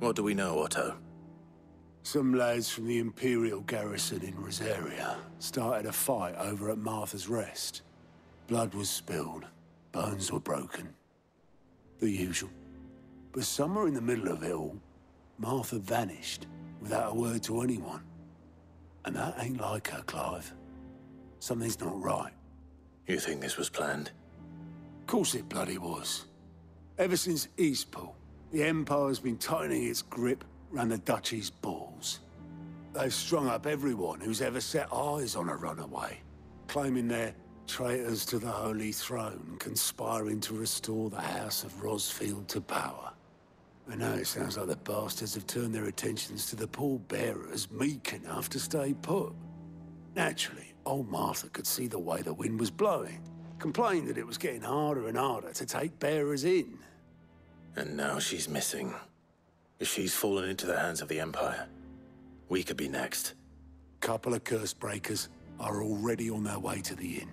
What do we know, Otto? Some lads from the Imperial garrison in Rosaria started a fight over at Martha's Rest. Blood was spilled, bones were broken. The usual. But somewhere in the middle of it all, Martha vanished without a word to anyone. And that ain't like her, Clive. Something's not right. You think this was planned? Of course it bloody was. Ever since Eastpool, the Empire's been tightening its grip round the Duchy's balls. They've strung up everyone who's ever set eyes on a runaway, claiming they're traitors to the Holy Throne, conspiring to restore the House of Rosfield to power. And now it sounds like the bastards have turned their attentions to the pallbearers meek enough to stay put. Naturally, old Martha could see the way the wind was blowing, complained that it was getting harder and harder to take bearers in. And now she's missing. If she's fallen into the hands of the Empire, we could be next. Couple of curse breakers are already on their way to the inn.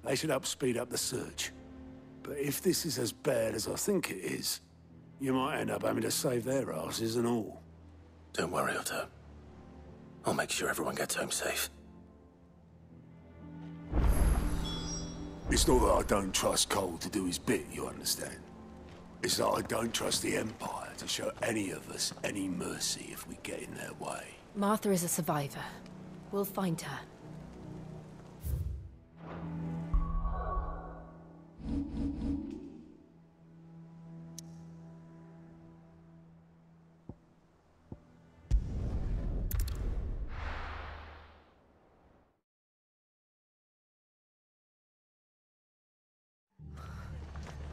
They should help speed up the search. But if this is as bad as I think it is, you might end up having to save their asses and all. Don't worry, Otto. I'll make sure everyone gets home safe. It's not that I don't trust Cole to do his bit, you understand? It's that I don't trust the Empire to show any of us any mercy if we get in their way. Martha is a survivor. We'll find her.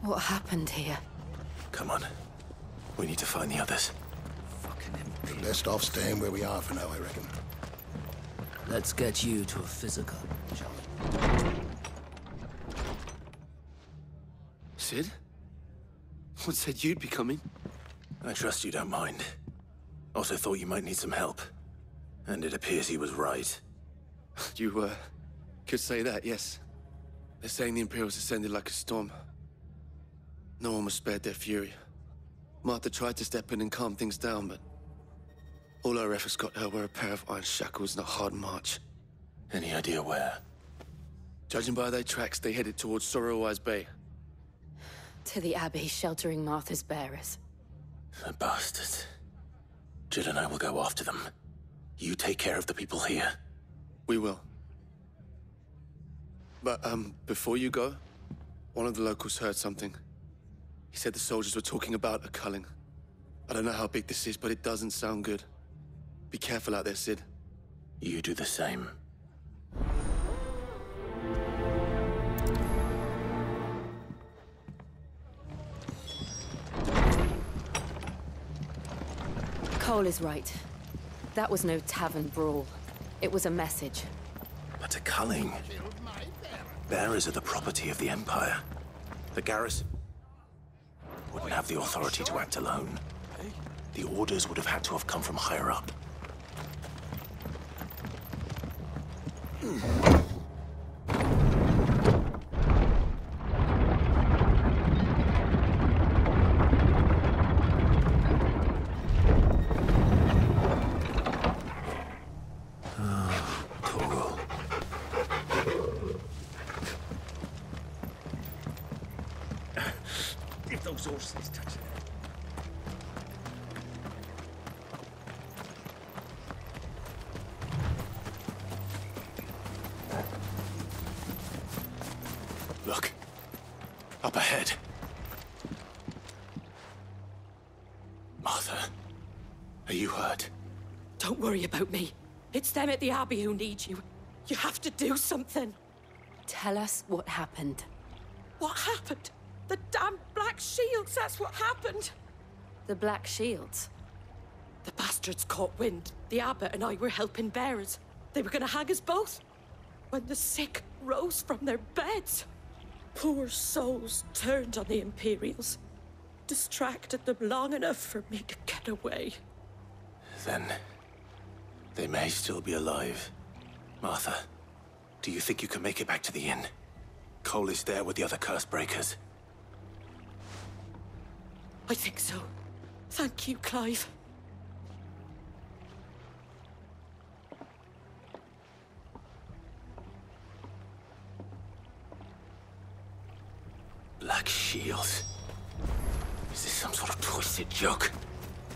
What happened here? Come on. We need to find the others. Fucking We're best off staying where we are for now, I reckon. Let's get you to a physical, shall we? Sid? What said you'd be coming? I trust you don't mind. Also thought you might need some help. And it appears he was right. You, could say that, yes. They're saying the Imperials ascended like a storm. No one was spared their fury. Martha tried to step in and calm things down, but all our efforts got her were a pair of iron shackles and a hard march. Any idea where? Judging by their tracks, they headed towards Sorrowwise Bay. To the Abbey, sheltering Martha's bearers. The bastards. Jill and I will go after them. You take care of the people here. We will. But, before you go, one of the locals heard something. He said the soldiers were talking about a culling. I don't know how big this is, but it doesn't sound good. Be careful out there, Sid. You do the same. Cole is right. That was no tavern brawl. It was a message. But a culling. Bearers are the property of the Empire. The garrison wouldn't have the authority to act alone. The orders would have had to have come from higher up. If those horses touch it. Look. Up ahead. Martha, are you hurt? Don't worry about me. It's them at the Abbey who need you. You have to do something. Tell us what happened. What happened? The damn Black Shields, that's what happened. The Black Shields? The bastards caught wind. The Abbot and I were helping bearers. They were gonna hang us both. When the sick rose from their beds. Poor souls turned on the Imperials. Distracted them long enough for me to get away. Then they may still be alive. Martha, do you think you can make it back to the inn? Cole is there with the other curse breakers. I think so. Thank you, Clive. Black shields. Is this some sort of twisted joke?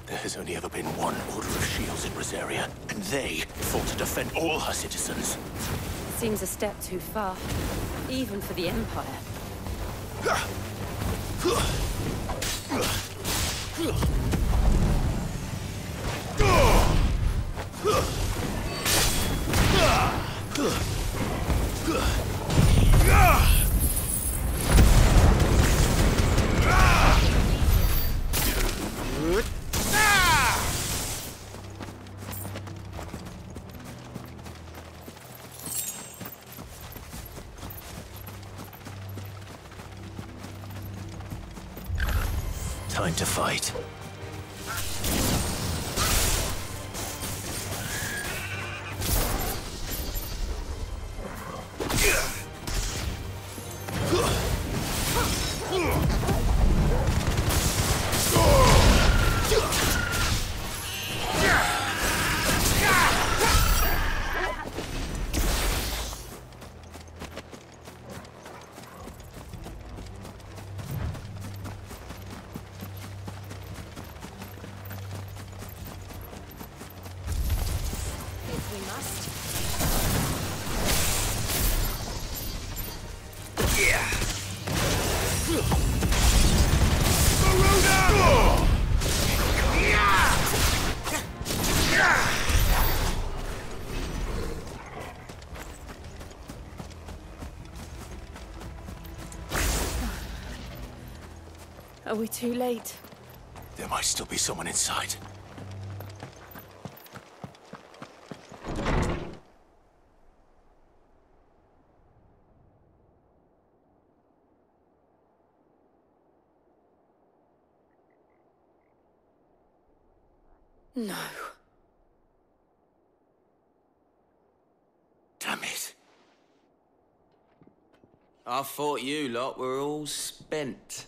There has only ever been one Order of Shields in Rosaria, and they fought to defend all her citizens. Seems a step too far, even for the Empire. Time to fight. Are we too late? There might still be someone inside. No. Damn it. I thought you lot were all spent.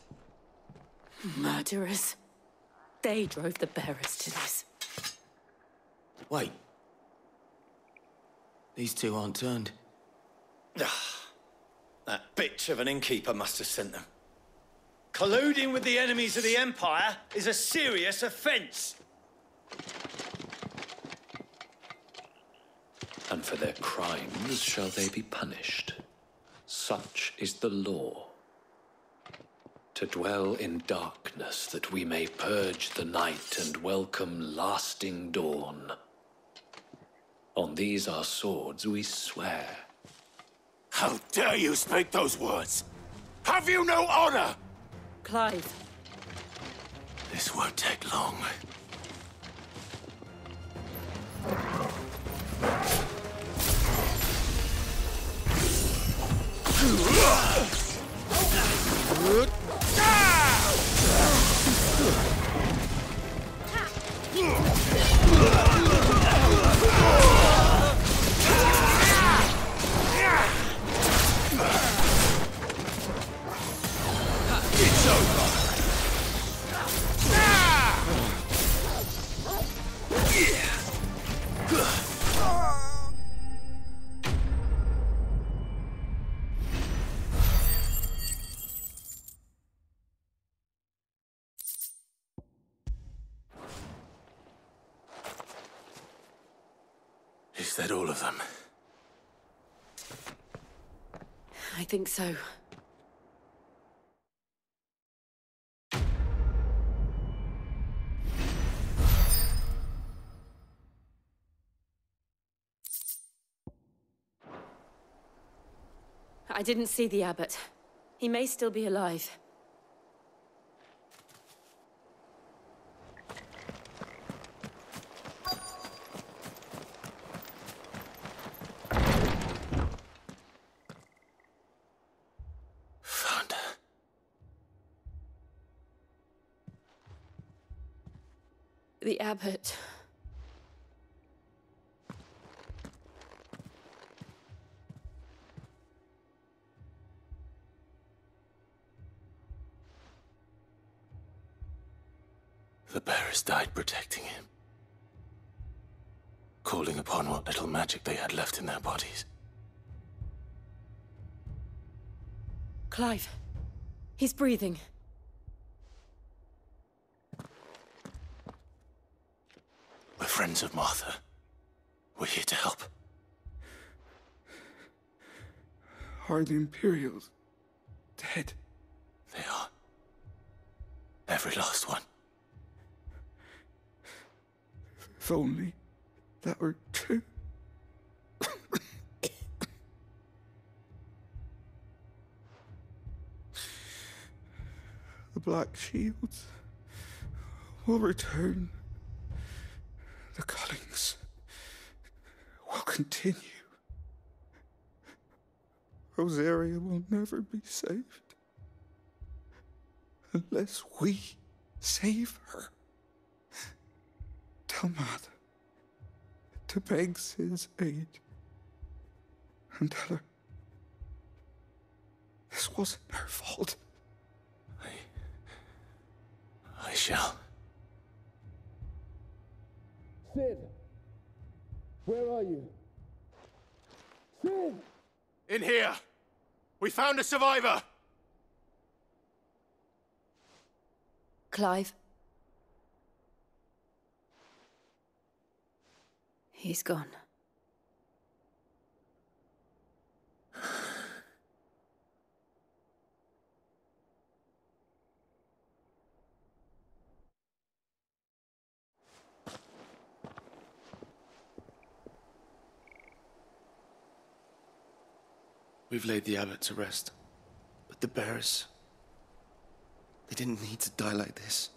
Murderers. They drove the bearers to this. Wait. These two aren't turned. That bitch of an innkeeper must have sent them. Colluding with the enemies of the Empire is a serious offence. And for their crimes shall they be punished. Such is the law. To dwell in darkness that we may purge the night and welcome lasting dawn. On these our swords we swear. How dare you speak those words? Have you no honor? Clive. This won't take long. It's over. Is that all of them? I think so. I didn't see the abbot. He may still be alive. Found her. The abbot. The bearers died protecting him. Calling upon what little magic they had left in their bodies. Clive. He's breathing. We're friends of Martha. We're here to help. Are the Imperials dead? They are. Every last one. If only that were true. The Black Shields will return. The cullings will continue. Rosaria will never be saved unless we save her. Tell Martha to beg Sid's aid and tell her this wasn't her fault. I shall. Sid! Where are you? Sid! In here! We found a survivor! Clive? He's gone. We've laid the abbot to rest. But the bearers... they didn't need to die like this.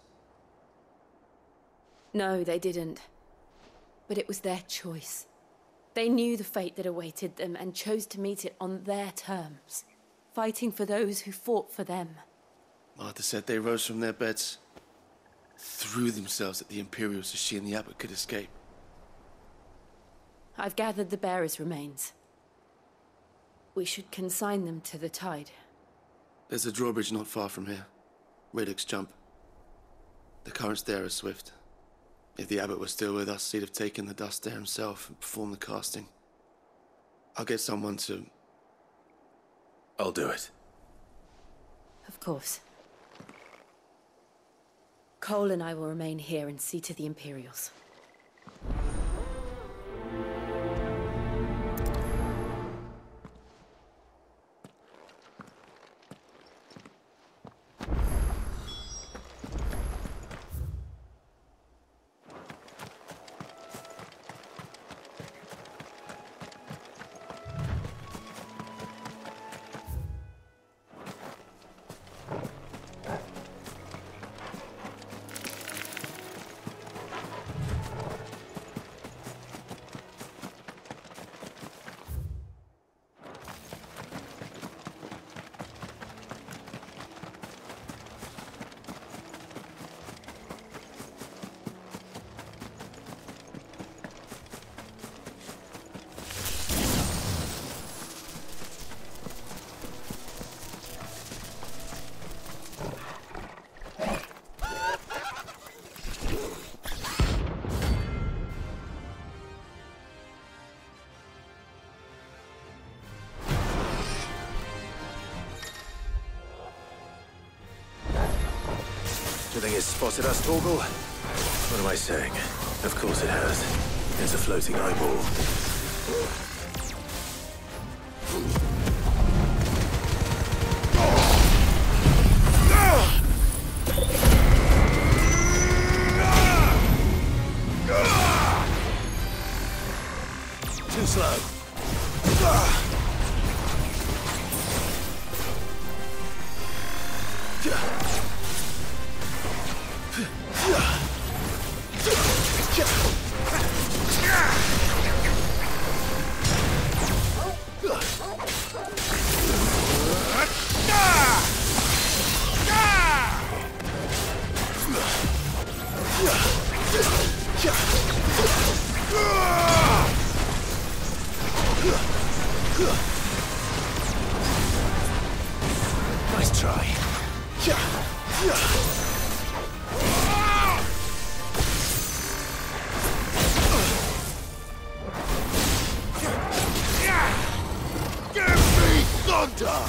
No, they didn't. But it was their choice. They knew the fate that awaited them and chose to meet it on their terms, fighting for those who fought for them. Martha said they rose from their beds, threw themselves at the Imperials so she and the abbot could escape. I've gathered the bearers' remains. We should consign them to the tide. There's a drawbridge not far from here. Radix Jump. The currents there are swift. If the abbot was still with us, he'd have taken the dust there himself and performed the casting. I'll get someone to... I'll do it. Of course. Cole and I will remain here and see to the Imperials. Do you think it's spotted us, Torgal? What am I saying? Of course it has. It's a floating eyeball. Too slow. Nice try. Give me thunder!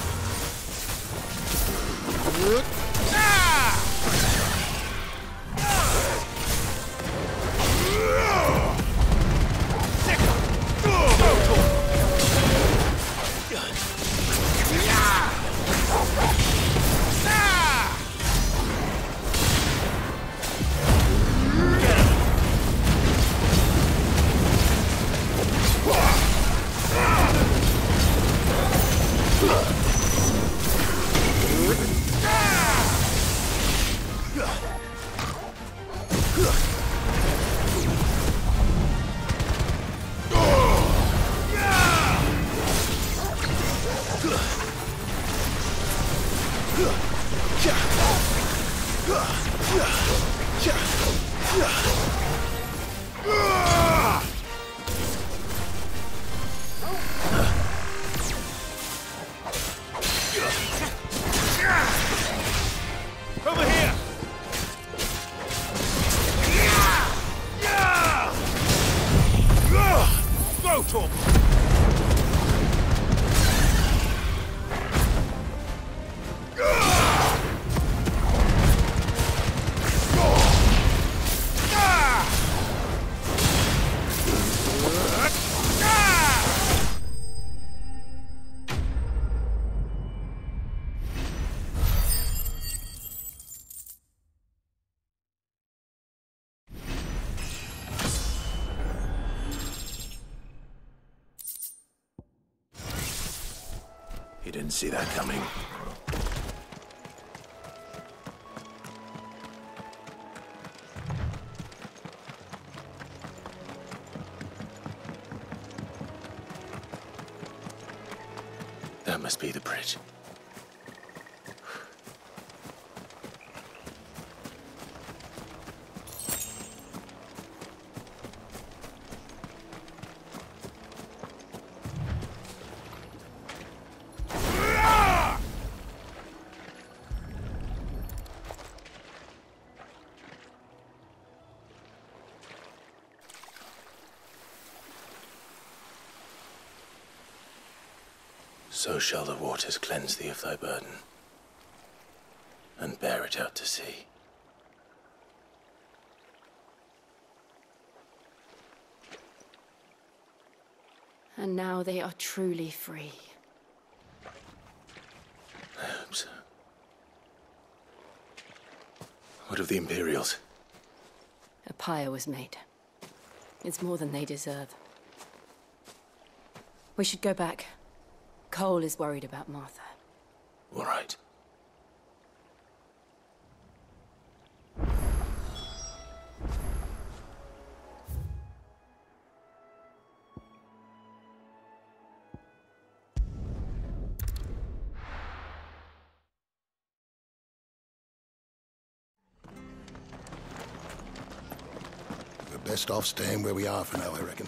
Over here! Go, Torb! You didn't see that coming. That must be the bridge. So shall the waters cleanse thee of thy burden, and bear it out to sea. And now they are truly free. I hope so. What of the Imperials? A pyre was made. It's more than they deserve. We should go back. Cole is worried about Martha. All right. We're best off staying where we are for now, I reckon.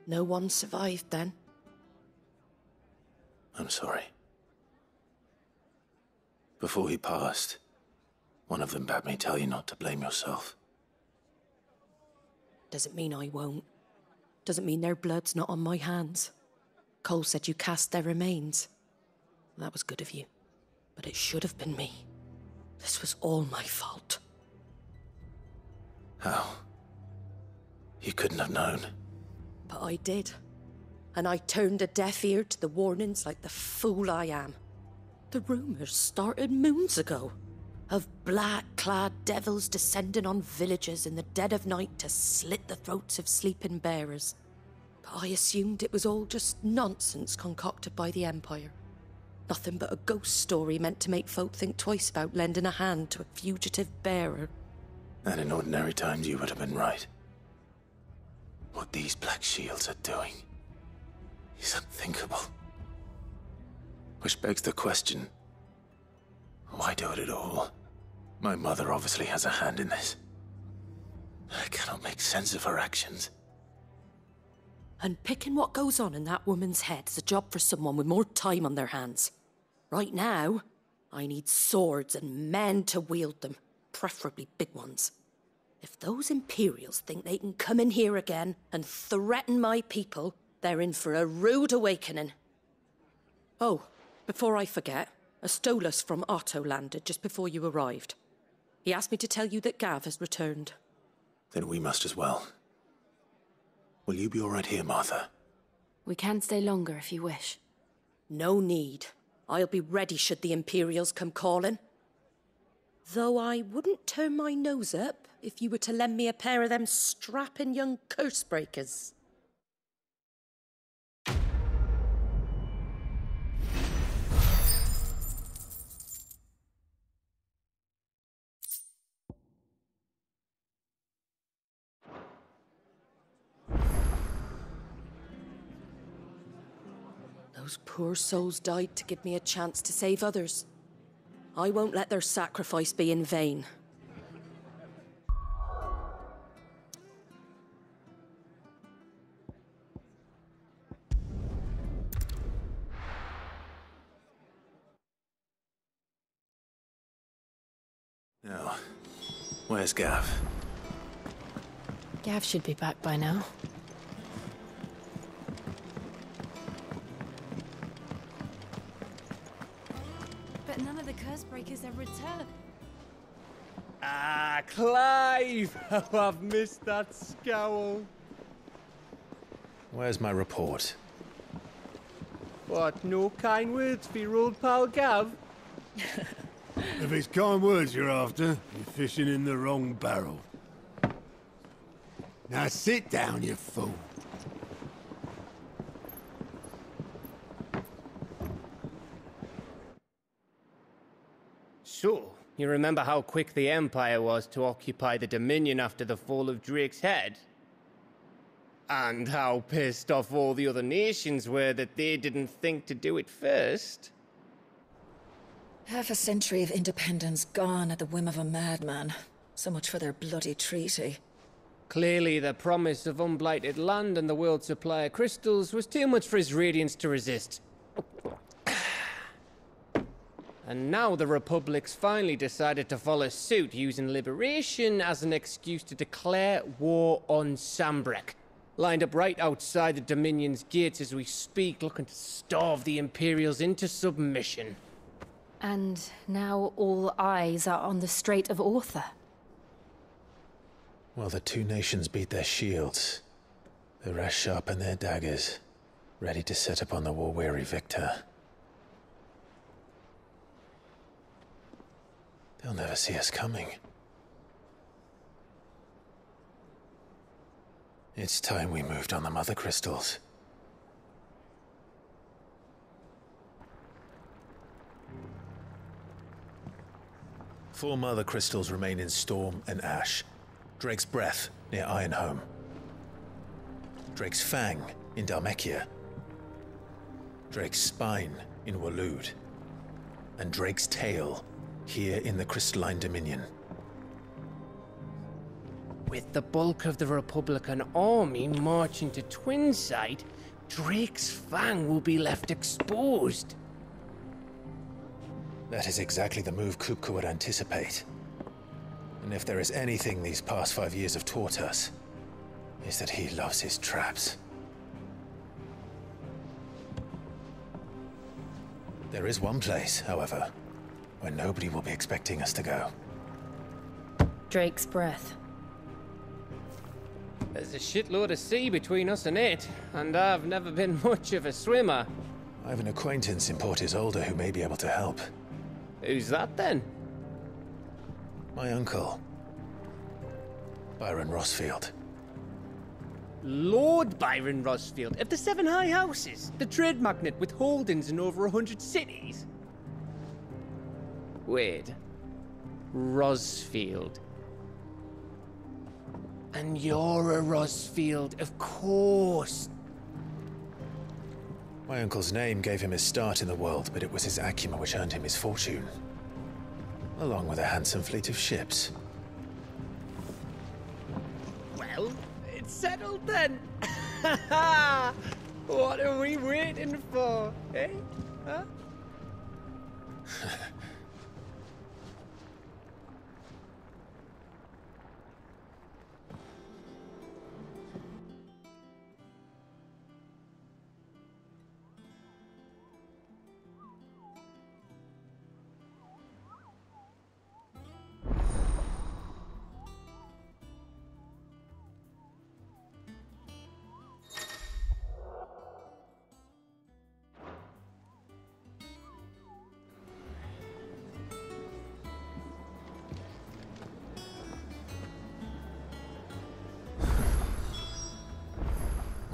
No one survived then? I'm sorry. Before he passed, one of them bade me tell you not to blame yourself. Doesn't mean I won't. Doesn't mean their blood's not on my hands. Cole said you cast their remains. That was good of you. But it should have been me. This was all my fault. How? You couldn't have known. But I did. And I turned a deaf ear to the warnings like the fool I am. The rumours started moons ago. Of black-clad devils descending on villages in the dead of night to slit the throats of sleeping bearers. But I assumed it was all just nonsense concocted by the Empire. Nothing but a ghost story meant to make folk think twice about lending a hand to a fugitive bearer. And in ordinary times you would have been right. What these Black Shields are doing is unthinkable. Which begs the question, why do it at all? My mother obviously has a hand in this. I cannot make sense of her actions. And picking what goes on in that woman's head is a job for someone with more time on their hands. Right now, I need swords and men to wield them, preferably big ones. If those Imperials think they can come in here again and threaten my people, they're in for a rude awakening. Oh, before I forget, a Stolas from Otto landed just before you arrived. He asked me to tell you that Gav has returned. Then we must as well. Will you be all right here, Martha? We can stay longer if you wish. No need. I'll be ready should the Imperials come calling. Though I wouldn't turn my nose up if you were to lend me a pair of them strapping young curse breakers. Those poor souls died to give me a chance to save others. I won't let their sacrifice be in vain. Now, where's Gav? Gav should be back by now. But none of the curse breakers have returned. Ah, Clive! Oh, I've missed that scowl. Where's my report? What, no kind words for your old pal Gav? If it's kind words you're after, you're fishing in the wrong barrel. Now sit down, you fool. So, you remember how quick the Empire was to occupy the Dominion after the fall of Drake's head? And how pissed off all the other nations were that they didn't think to do it first? Half a century of independence gone at the whim of a madman. So much for their bloody treaty. Clearly, the promise of unblighted land and the world's supply of crystals was too much for his radiance to resist. And now the Republic's finally decided to follow suit, using liberation as an excuse to declare war on Sambrek. Lined up right outside the Dominion's gates as we speak, looking to starve the Imperials into submission. And now all eyes are on the Strait of Author. Well, the two nations beat their shields. The rest sharpen their daggers, ready to set upon the war-weary victor. They'll never see us coming. It's time we moved on the Mother Crystals. Four Mother Crystals remain in Storm and Ash. Drake's Breath near Ironhome. Drake's Fang in Dhalmekia. Drake's Spine in Waloed. And Drake's Tail here in the Crystalline Dominion. With the bulk of the Republican army marching to Twinside, Drake's Fang will be left exposed. That is exactly the move Kupka would anticipate. And if there is anything these past 5 years have taught us, is that he loves his traps. There is one place, however, where nobody will be expecting us to go. Drake's Breath. There's a shitload of sea between us and it, and I've never been much of a swimmer. I have an acquaintance in Port Isolde who may be able to help. Who's that then? My uncle, Byron Rossfield. Lord Byron Rossfield of the Seven High Houses, the trade magnate with holdings in over 100 cities. Wait, Rossfield. And you're a Rossfield, of course. My uncle's name gave him his start in the world, but it was his acumen which earned him his fortune. Along with a handsome fleet of ships. Well, it's settled then. What are we waiting for, eh? Huh?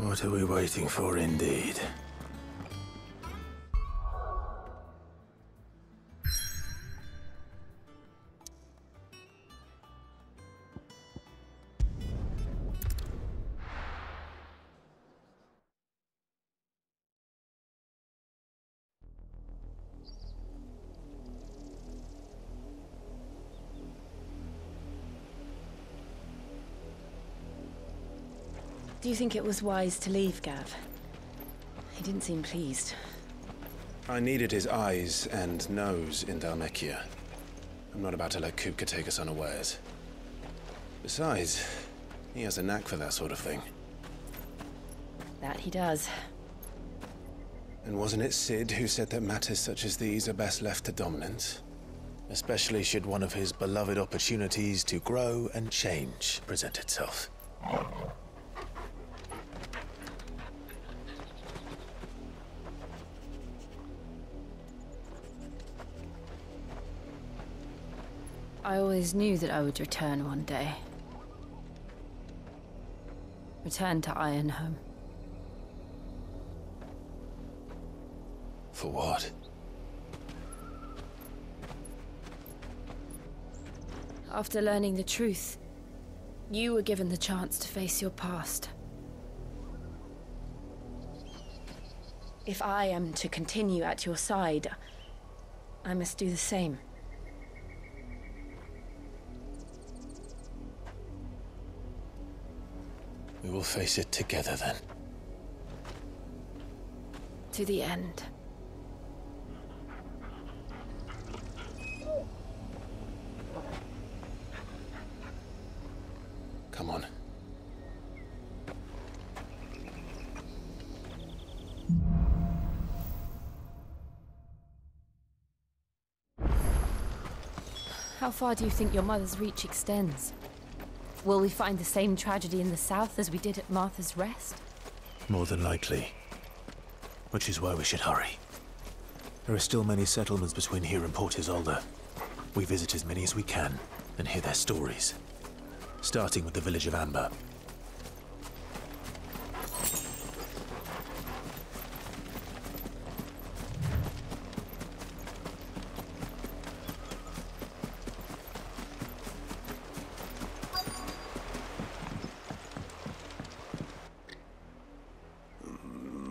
What are we waiting for, indeed? Do you think it was wise to leave, Gav? He didn't seem pleased. I needed his eyes and nose in Dhalmekia. I'm not about to let Kupka take us unawares. Besides, he has a knack for that sort of thing. That he does. And wasn't it Sid who said that matters such as these are best left to dominance? Especially should one of his beloved opportunities to grow and change present itself. I always knew that I would return one day. Return to Ironhome. For what? After learning the truth, you were given the chance to face your past. If I am to continue at your side, I must do the same. We will face it together, then. To the end. Come on. How far do you think your mother's reach extends? Will we find the same tragedy in the south as we did at Martha's Rest? More than likely. Which is why we should hurry. There are still many settlements between here and Port Isolde. We visit as many as we can and hear their stories. Starting with the village of Amber.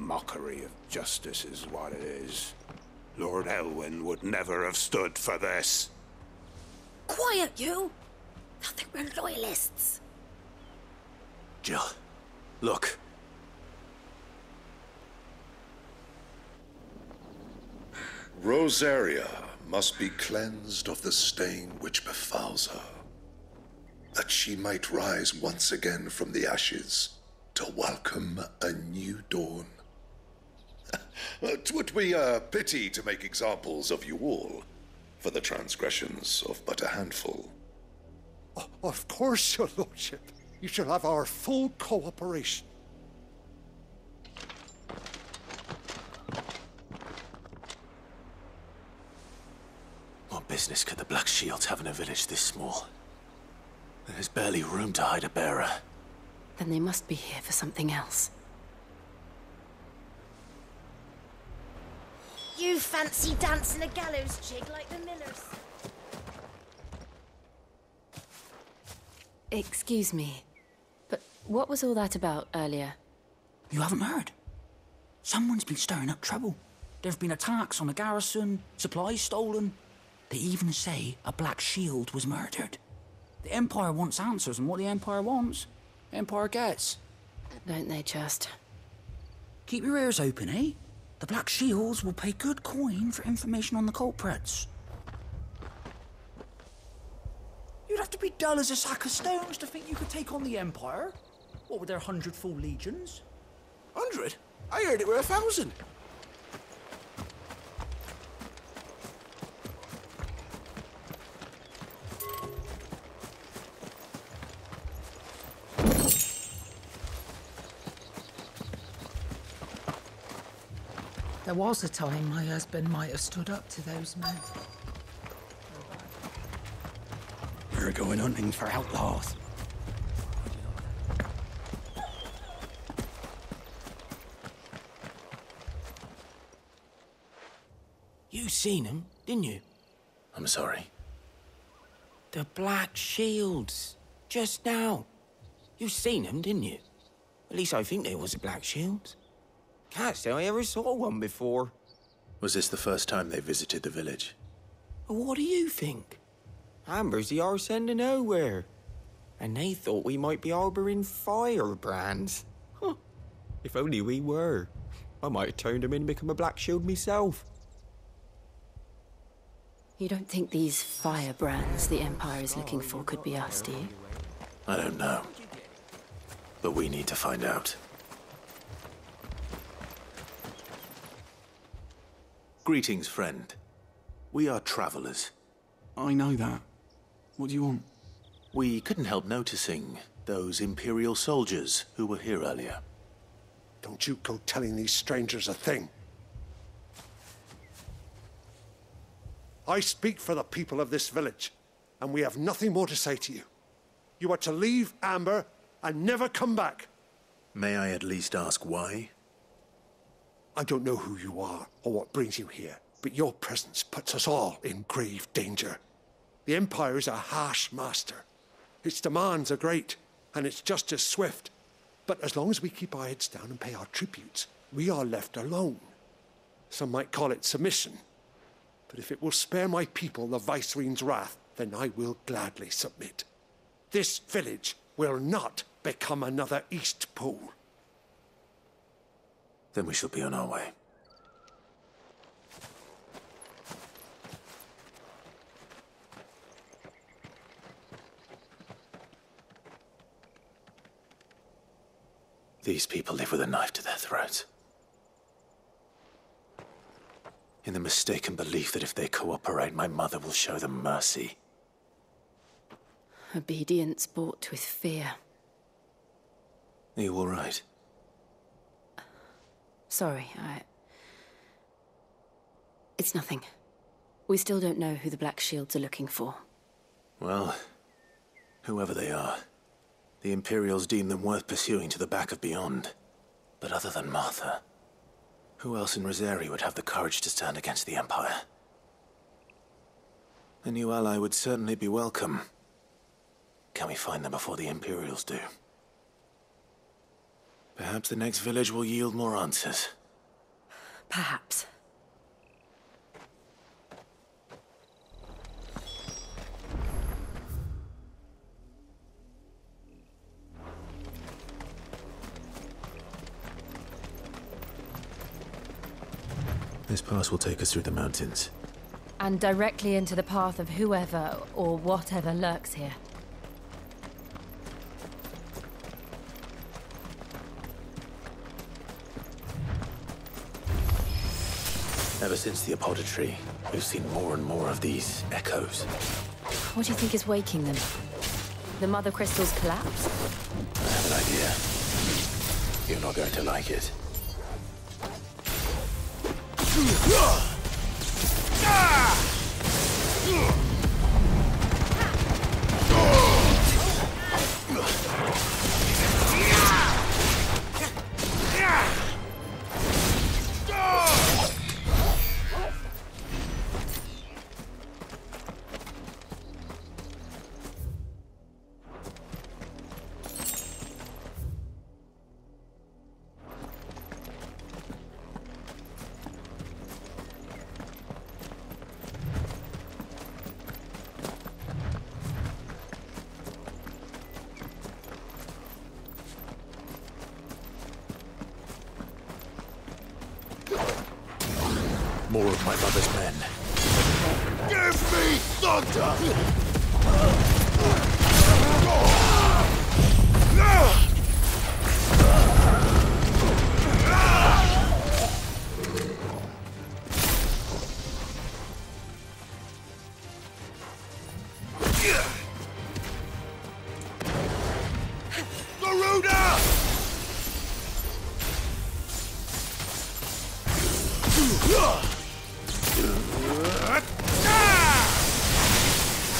Mockery of justice is what it is. Lord Elwyn would never have stood for this. Quiet, you! Thought they were loyalists. Jill, look. Rosaria must be cleansed of the stain which befouls her, that she might rise once again from the ashes to welcome a new dawn. 'Twould be a pity to make examples of you all for the transgressions of but a handful. Of course, your lordship. You shall have our full cooperation. What business could the Black Shields have in a village this small? There's barely room to hide a bearer. Then they must be here for something else. You fancy dancing a gallows jig like the millers? Excuse me, but what was all that about earlier? You haven't heard? Someone's been stirring up trouble. There have been attacks on the garrison, supplies stolen. They even say a Black Shield was murdered. The Empire wants answers, and what the Empire wants, Empire gets. Don't they just? Keep your ears open, eh? The Black Shields will pay good coin for information on the culprits. You'd have to be dull as a sack of stones to think you could take on the Empire. What with their 100 full legions? 100? I heard it were 1,000. There was a time my husband might have stood up to those men. We're going hunting for outlaws. seen them, didn't you? I'm sorry. The Black Shields. Just now. You seen them, didn't you? At least I think they was the Black Shields. Can't say I ever saw one before. Was this the first time they visited the village? What do you think? Amber's the arse end of nowhere. And they thought we might be harbouring firebrands. Huh. If only we were. I might have turned them in and become a Black Shield myself. You don't think these firebrands the Empire is looking for could be us, do you? I don't know. But we need to find out. Greetings, friend. We are travelers. I know that. What do you want? We couldn't help noticing those Imperial soldiers who were here earlier. Don't you go telling these strangers a thing. I speak for the people of this village, and we have nothing more to say to you. You are to leave Amber and never come back. May I at least ask why? I don't know who you are or what brings you here, but your presence puts us all in grave danger. The Empire is a harsh master. Its demands are great, and its justice swift. But as long as we keep our heads down and pay our tributes, we are left alone. Some might call it submission. But if it will spare my people the Viceroy's wrath, then I will gladly submit. This village will not become another Eastpool. Then we shall be on our way. These people live with a knife to their throats. In the mistaken belief that if they cooperate, my mother will show them mercy. Obedience bought with fear. Are you all right? Sorry, It's nothing. We still don't know who the Black Shields are looking for. Well, whoever they are, the Imperials deem them worth pursuing to the back of beyond. But other than Martha, who else in Rosari would have the courage to stand against the Empire? A new ally would certainly be welcome. Can we find them before the Imperials do? Perhaps the next village will yield more answers. Perhaps. This pass will take us through the mountains. And directly into the path of whoever or whatever lurks here. Ever since the apothecary, we've seen more and more of these echoes. What do you think is waking them? The Mother Crystal's collapse? I have an idea. You're not going to like it. More of my mother's men. Give me thunder!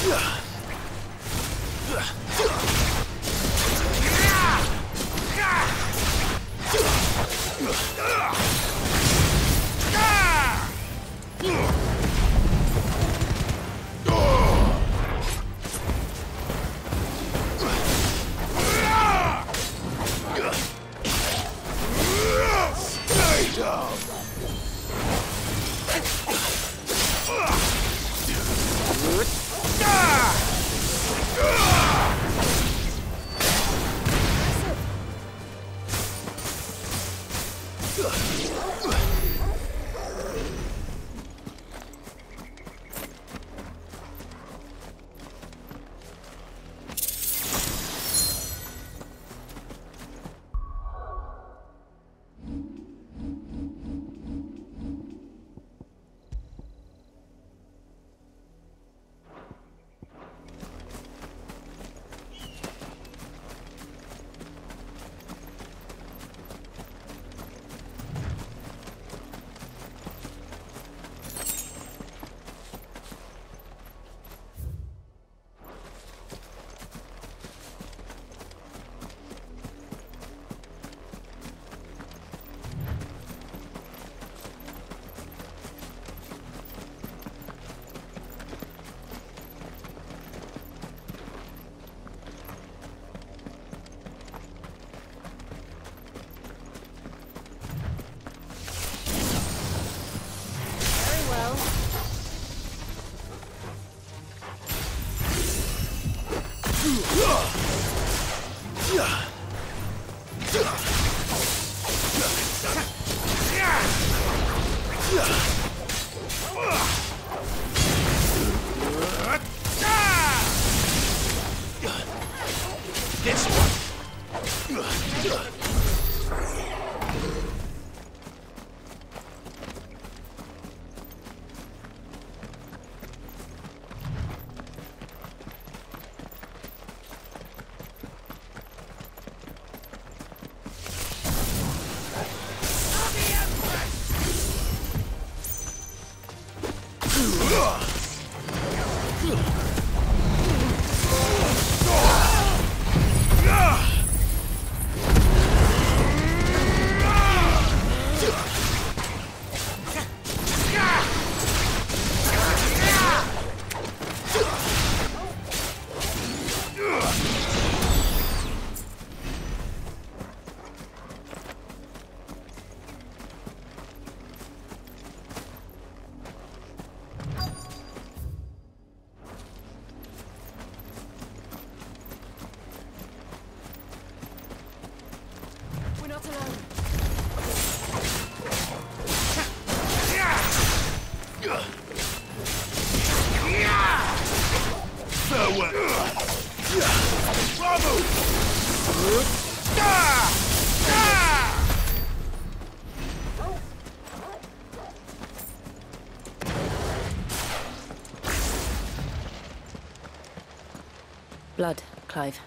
Yeah! This one. Blood, Clive.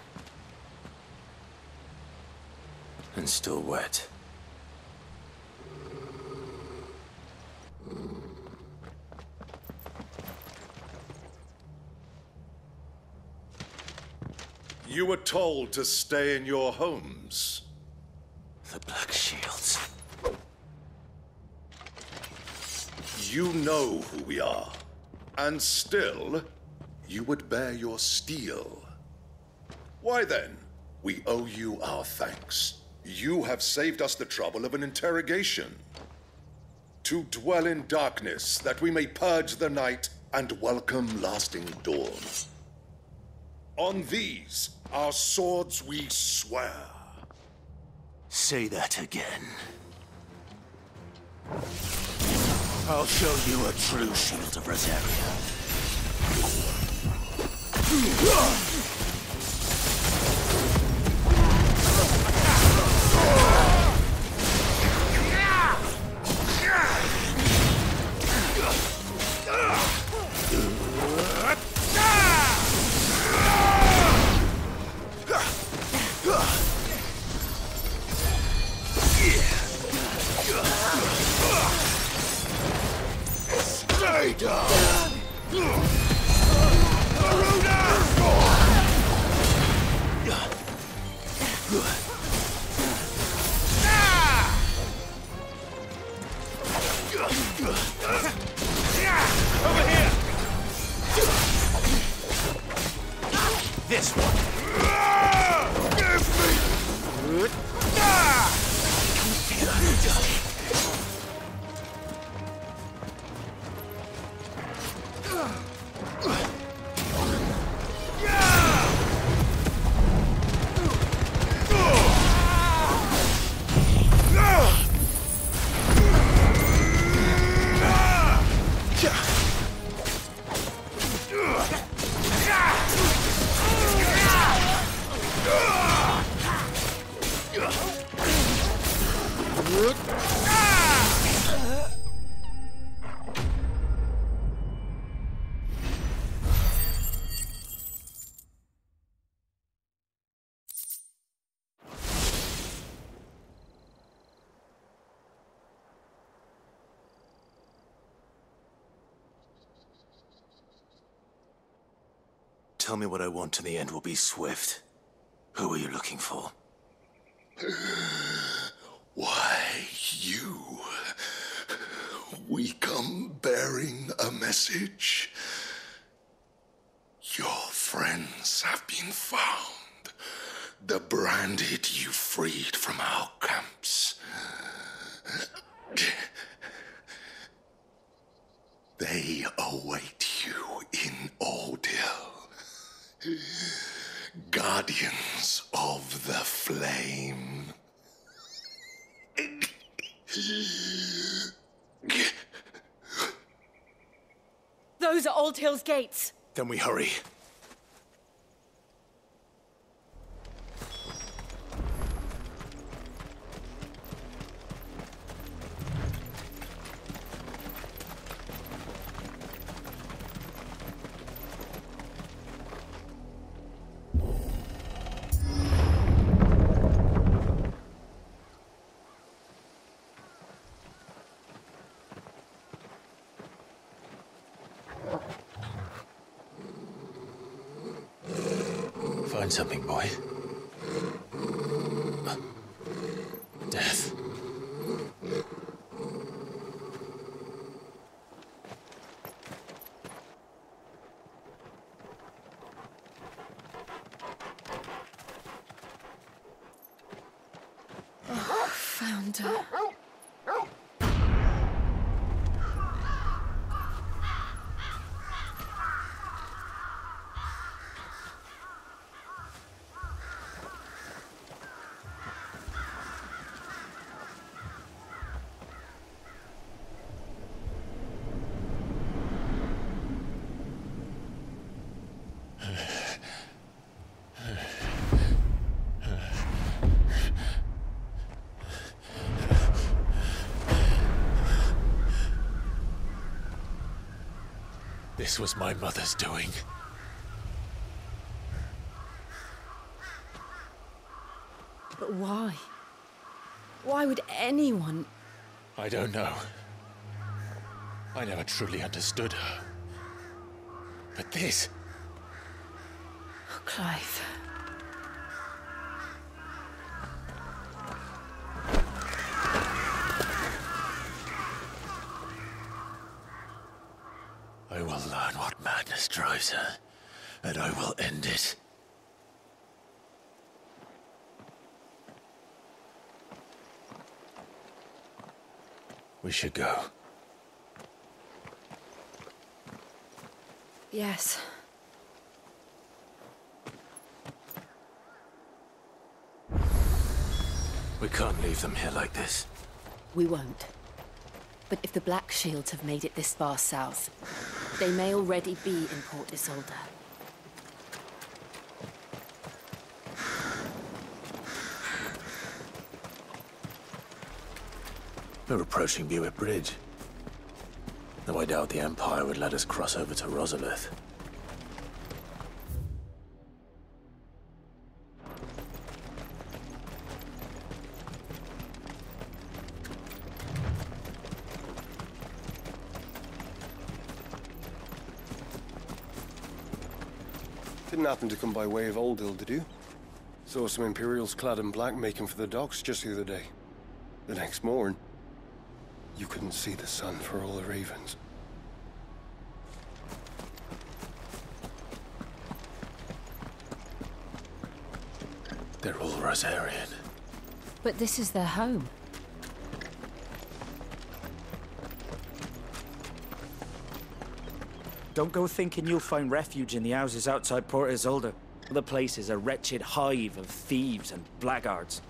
And still wet. You were told to stay in your homes. The Black Shields. You know who we are. And still, you would bear your steel. Why then, we owe you our thanks. You have saved us the trouble of an interrogation. To dwell in darkness, that we may purge the night and welcome lasting dawn. On these, our swords we swear. Say that again. I'll show you a true shield of Rosaria. Stay down! Over here! This one. Give me! Tell me what I want and the end will be swift. Who are you looking for? Why, you. We come bearing a message. Your friends have been found. The branded you freed from our camps. They await you in Ordeal. Guardians of the Flame. Those are Old Hill's gates. Then we hurry. Find something, boy. Death. Oh, found her. This was my mother's doing. But why? Why would anyone... I don't know. I never truly understood her. But this... Oh, Clive. I will learn what madness drives her, and I will end it. We should go. Yes. We can't leave them here like this. We won't. But if the Black Shields have made it this far south, they may already be in Port Isolde. We're approaching Buick Bridge. Though I doubt the Empire would let us cross over to Rosalith. Didn't happen to come by way of Old Hill, did you? Saw some Imperials clad in black making for the docks just the other day. The next morn, you couldn't see the sun for all the ravens. They're all Rosarian. But this is their home. Don't go thinking you'll find refuge in the houses outside Port Isolde. The place is a wretched hive of thieves and blackguards.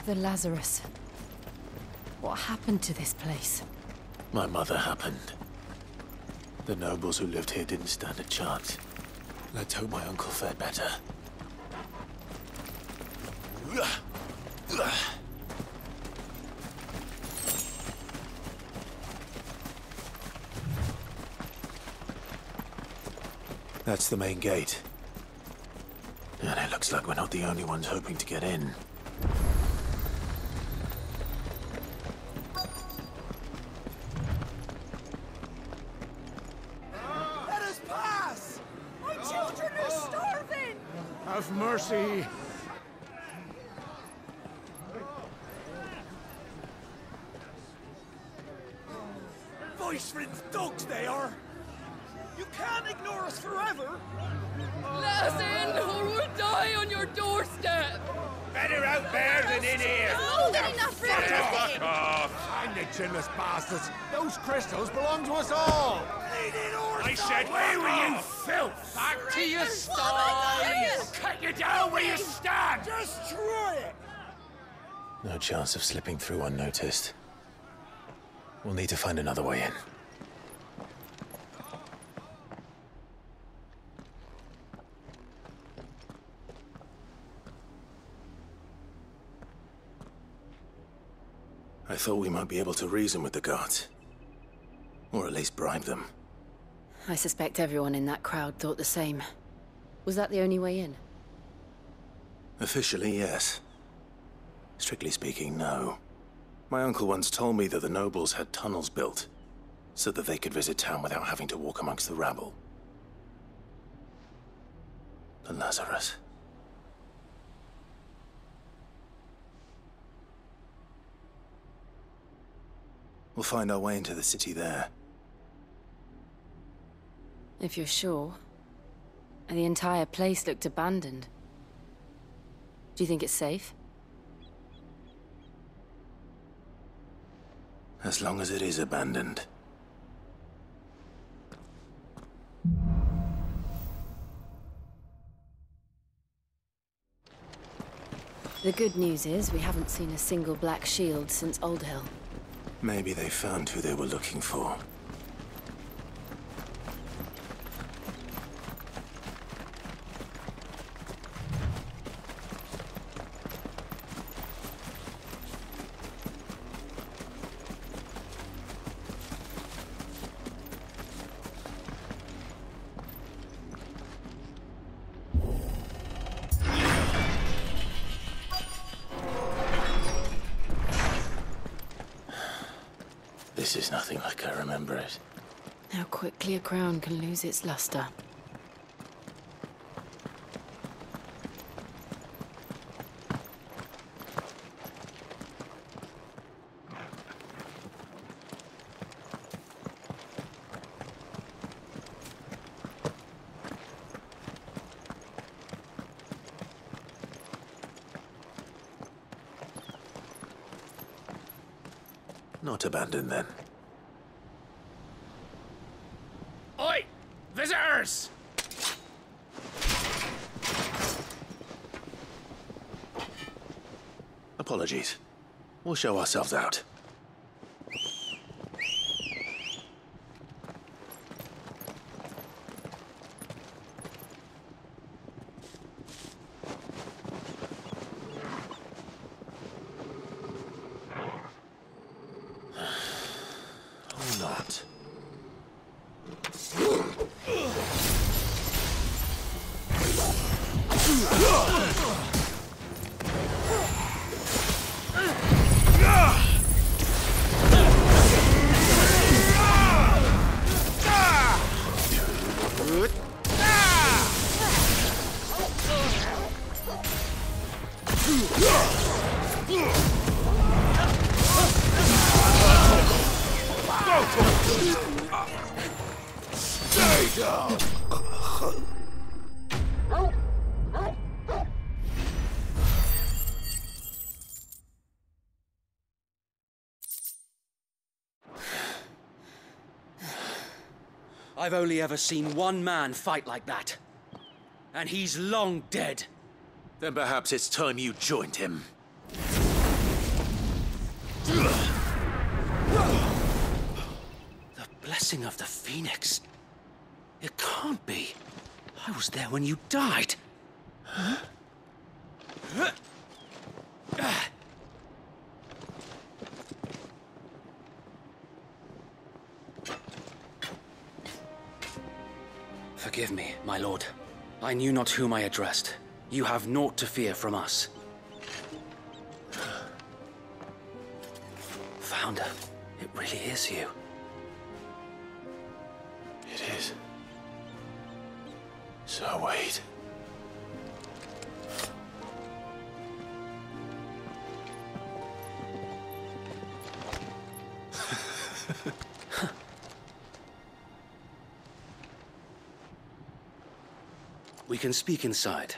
The Lazarus. What happened to this place? My mother happened. The nobles who lived here didn't stand a chance. Let's hope my uncle fared better. That's the main gate. And it looks like we're not the only ones hoping to get in. Let us pass! Have mercy. Voice-ridden dogs they are! You can't ignore us forever! Let us in, or we'll die on your doorstep! Better out there than in here! More than enough room to sit in. I'm the chinless bastards! Those crystals belong to us all! I said, where were you, filth? Back to your sties! Cut you down where you stand! Just try it! No chance of slipping through unnoticed. We'll need to find another way in. I thought we might be able to reason with the guards. Or at least bribe them. I suspect everyone in that crowd thought the same. Was that the only way in? Officially, yes. Strictly speaking, no. My uncle once told me that the nobles had tunnels built, so that they could visit town without having to walk amongst the rabble. The Lazarus. We'll find our way into the city there. If you're sure. The entire place looked abandoned. Do you think it's safe? As long as it is abandoned. The good news is we haven't seen a single black shield since Old Hill. Maybe they found who they were looking for. This is nothing like I remember it. How quickly a crown can lose its luster. Not abandoned, then. Oi! Visitors! Apologies. We'll show ourselves out. Or not. Stay down! I've only ever seen one man fight like that. And he's long dead. Then perhaps it's time you joined him. The blessing of the Phoenix. It can't be. I was there when you died. Huh? Forgive me, my lord. I knew not whom I addressed. You have naught to fear from us. Founder, it really is you. It is. So wait. We can speak inside.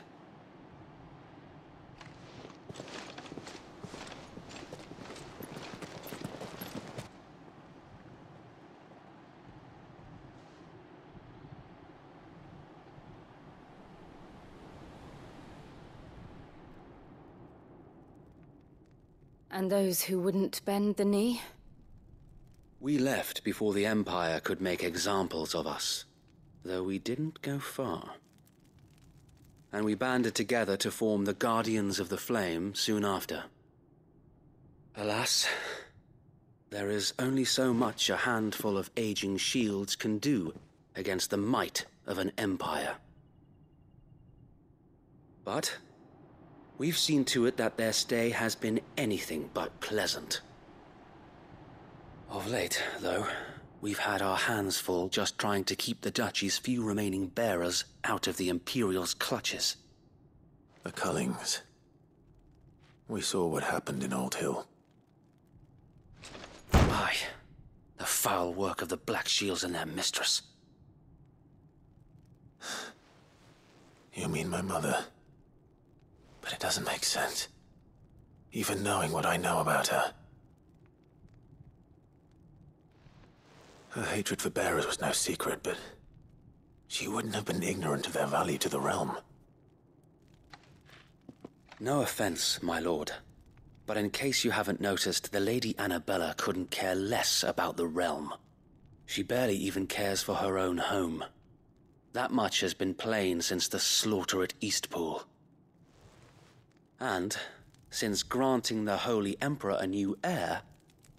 And those who wouldn't bend the knee? We left before the Empire could make examples of us, though we didn't go far. And we banded together to form the Guardians of the Flame soon after. Alas, there is only so much a handful of aging shields can do against the might of an empire. But we've seen to it that their stay has been anything but pleasant. Of late, though, we've had our hands full just trying to keep the Duchy's few remaining bearers out of the Imperial's clutches. The Cullings. We saw what happened in Old Hill. Aye, the foul work of the Black Shields and their mistress. You mean my mother? But it doesn't make sense. Even knowing what I know about her. Her hatred for bearers was no secret, but she wouldn't have been ignorant of their value to the realm. No offense, my lord, but in case you haven't noticed, the Lady Annabella couldn't care less about the realm. She barely even cares for her own home. That much has been plain since the slaughter at Eastpool. And, since granting the Holy Emperor a new heir,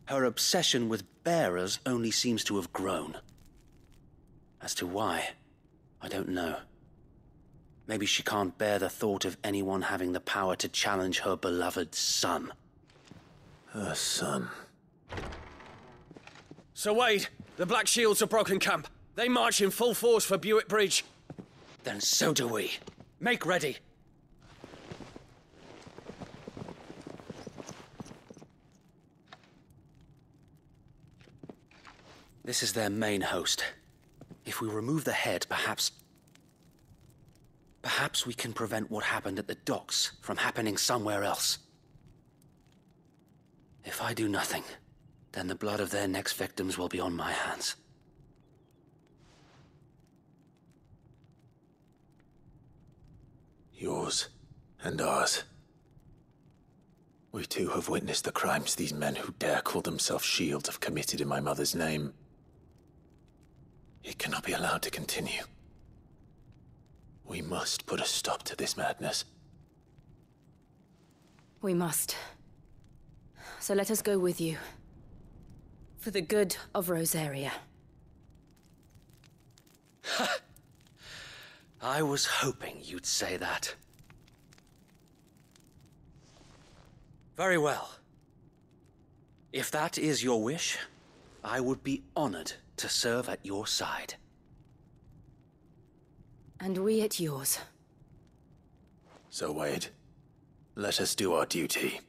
her obsession with bearers only seems to have grown. As to why, I don't know. Maybe she can't bear the thought of anyone having the power to challenge her beloved son. Her son. Sir Wade, the Black Shields have broken camp. They march in full force for Buick Bridge. Then so do we. Make ready. This is their main host. If we remove the head, perhaps we can prevent what happened at the docks from happening somewhere else. If I do nothing, then the blood of their next victims will be on my hands. Yours and ours. We too have witnessed the crimes these men who dare call themselves shields have committed in my mother's name. It cannot be allowed to continue. We must put a stop to this madness. We must. So let us go with you. For the good of Rosaria. I was hoping you'd say that. Very well. If that is your wish, I would be honored to serve at your side. And we at yours. So, Wade, let us do our duty.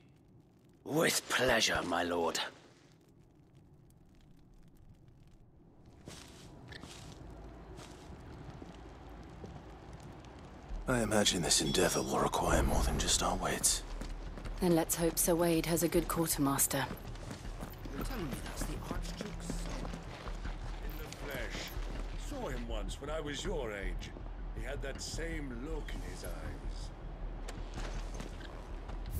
With pleasure, my lord. I imagine this endeavor will require more than just our wits. Then let's hope Sir Wade has a good quartermaster. You're telling me that's the Archduke's son? In the flesh. Saw him once when I was your age. He had that same look in his eyes.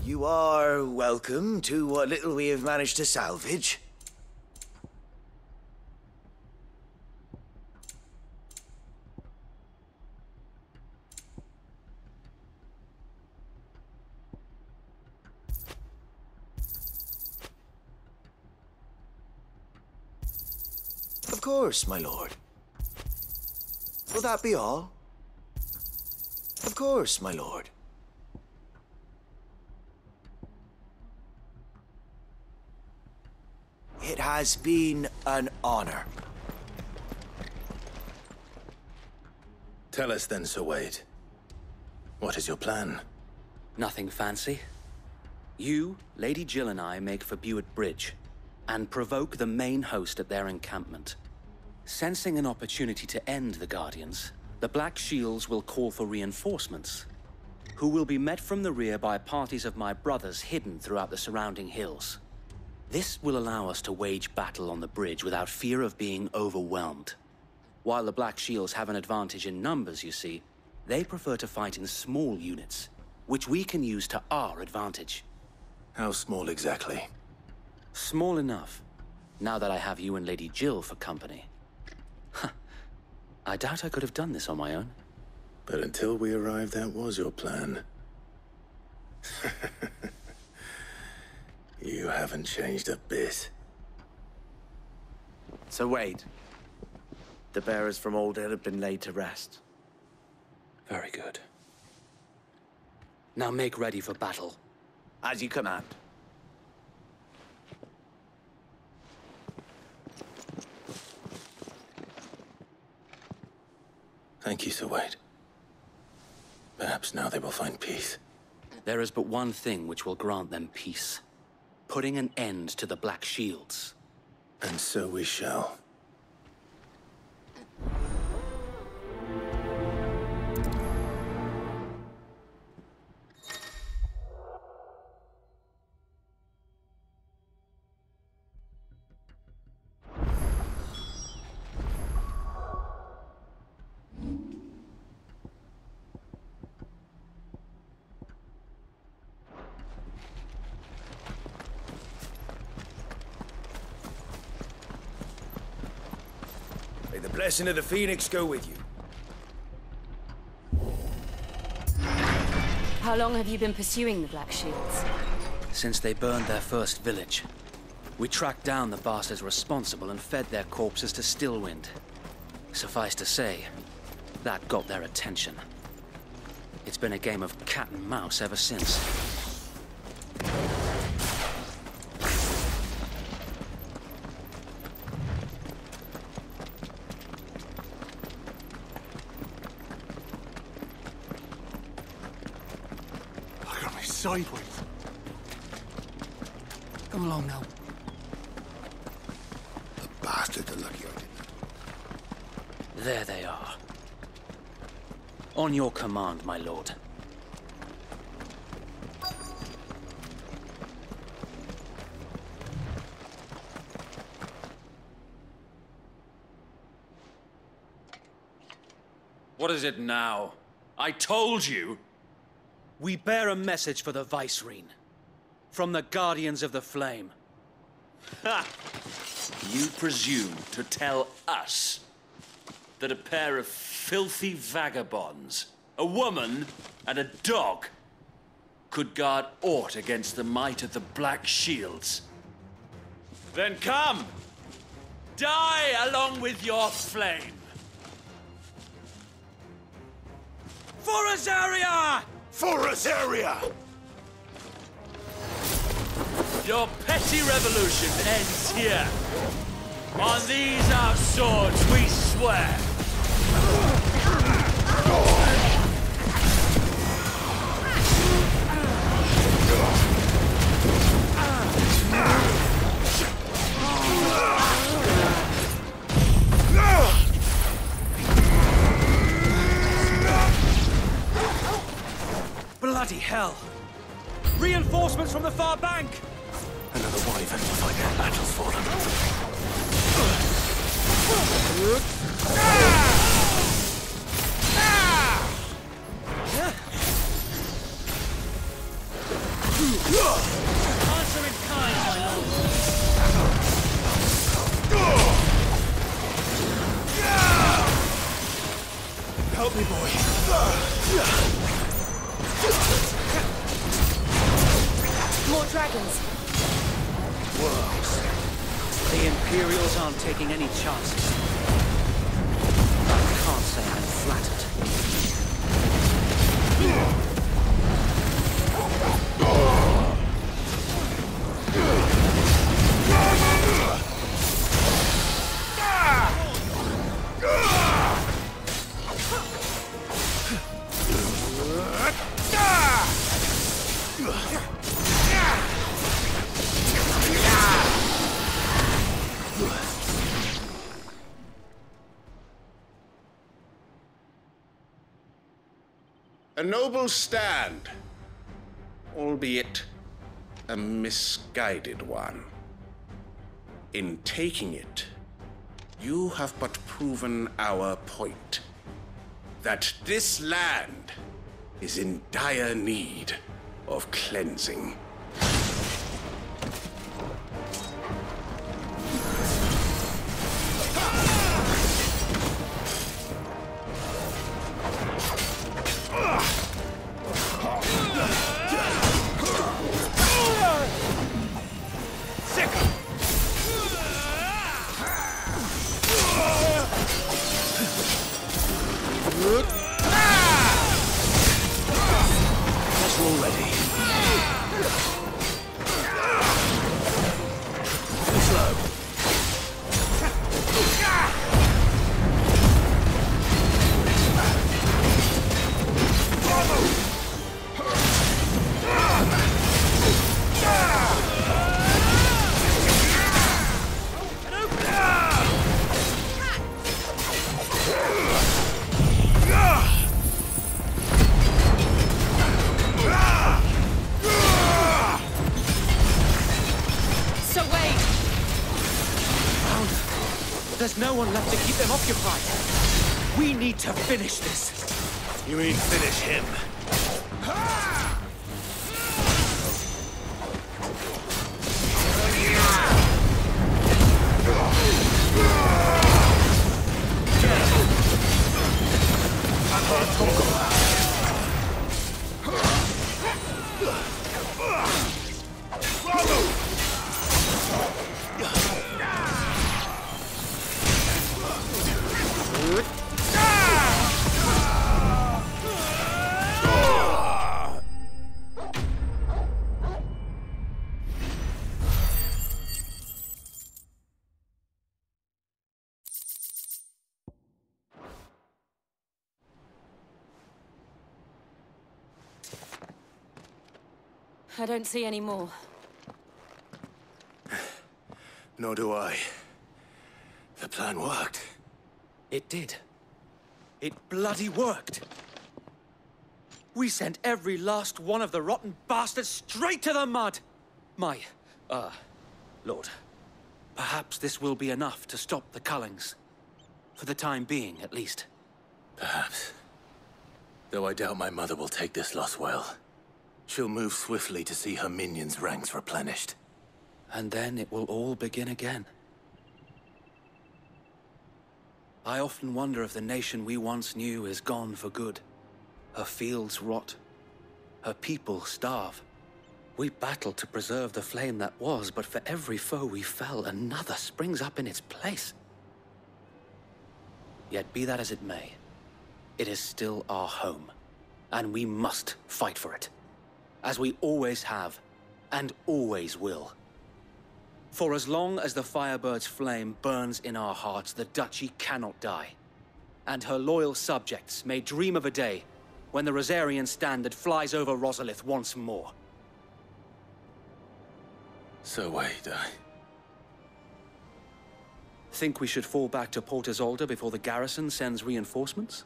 You are welcome to what little we have managed to salvage. Of course, my lord. Will that be all? Of course, my lord. It has been an honor. Tell us then, Sir Wade. What is your plan? Nothing fancy. You, Lady Jill and I make for Buick Bridge, and provoke the main host at their encampment. Sensing an opportunity to end the Guardians, The Black Shields will call for reinforcements, who will be met from the rear by parties of my brothers hidden throughout the surrounding hills. This will allow us to wage battle on the bridge without fear of being overwhelmed. While the Black Shields have an advantage in numbers, you see, they prefer to fight in small units, which we can use to our advantage. How small exactly? Small enough, now that I have you and Lady Jill for company. I doubt I could have done this on my own. But until we arrived, that was your plan. You haven't changed a bit. So wait. The bearers from Old Hill have been laid to rest. Very good. Now make ready for battle. As you command. Thank you, Sir Wade. Perhaps now they will find peace. There is but one thing which will grant them peace. Putting an end to the Black Shields. And so we shall. May the blessing of the Phoenix go with you. How long have you been pursuing the Black Shields? Since they burned their first village. We tracked down the bastards responsible and fed their corpses to Stillwind. Suffice to say, that got their attention. It's been a game of cat and mouse ever since. Look at me sideways. Come along now. The bastards are lucky I didn't. There they are. On your command, my lord. What is it now? I told you! We bear a message for the Vicereine. From the Guardians of the Flame. Ha! You presume to tell us that a pair of filthy vagabonds, a woman and a dog, could guard aught against the might of the Black Shields? Then come! Die along with your flame! For Azaria! For Azaria! Your petty revolution ends here. On these our swords we swear. Bloody hell! Reinforcements from the far bank! Another wyvern to fight their battles for them. Answer in kind, my lord. Help me, boy. More dragons. Worlds. The Imperials aren't taking any chances. I can't say I'm flattered. A noble stand, albeit a misguided one. In taking it, you have but proven our point, that this land is in dire need of cleansing. There's no one left to keep them occupied. We need to finish this. You mean finish him? I don't see any more. Nor do I. The plan worked. It did. It bloody worked. We sent every last one of the rotten bastards straight to the mud! Lord, perhaps this will be enough to stop the Cullings. For the time being, at least. Perhaps. Though I doubt my mother will take this loss well. She'll move swiftly to see her minions' ranks replenished. And then it will all begin again. I often wonder if the nation we once knew is gone for good. Her fields rot. Her people starve. We battled to preserve the flame that was, but for every foe we fell, another springs up in its place. Yet be that as it may, it is still our home, and we must fight for it. As we always have, and always will. For as long as the Firebird's flame burns in our hearts, the Duchy cannot die. And her loyal subjects may dream of a day when the Rosarian standard flies over Rosalith once more. So wait, Think we should fall back to Port Isolde before the garrison sends reinforcements?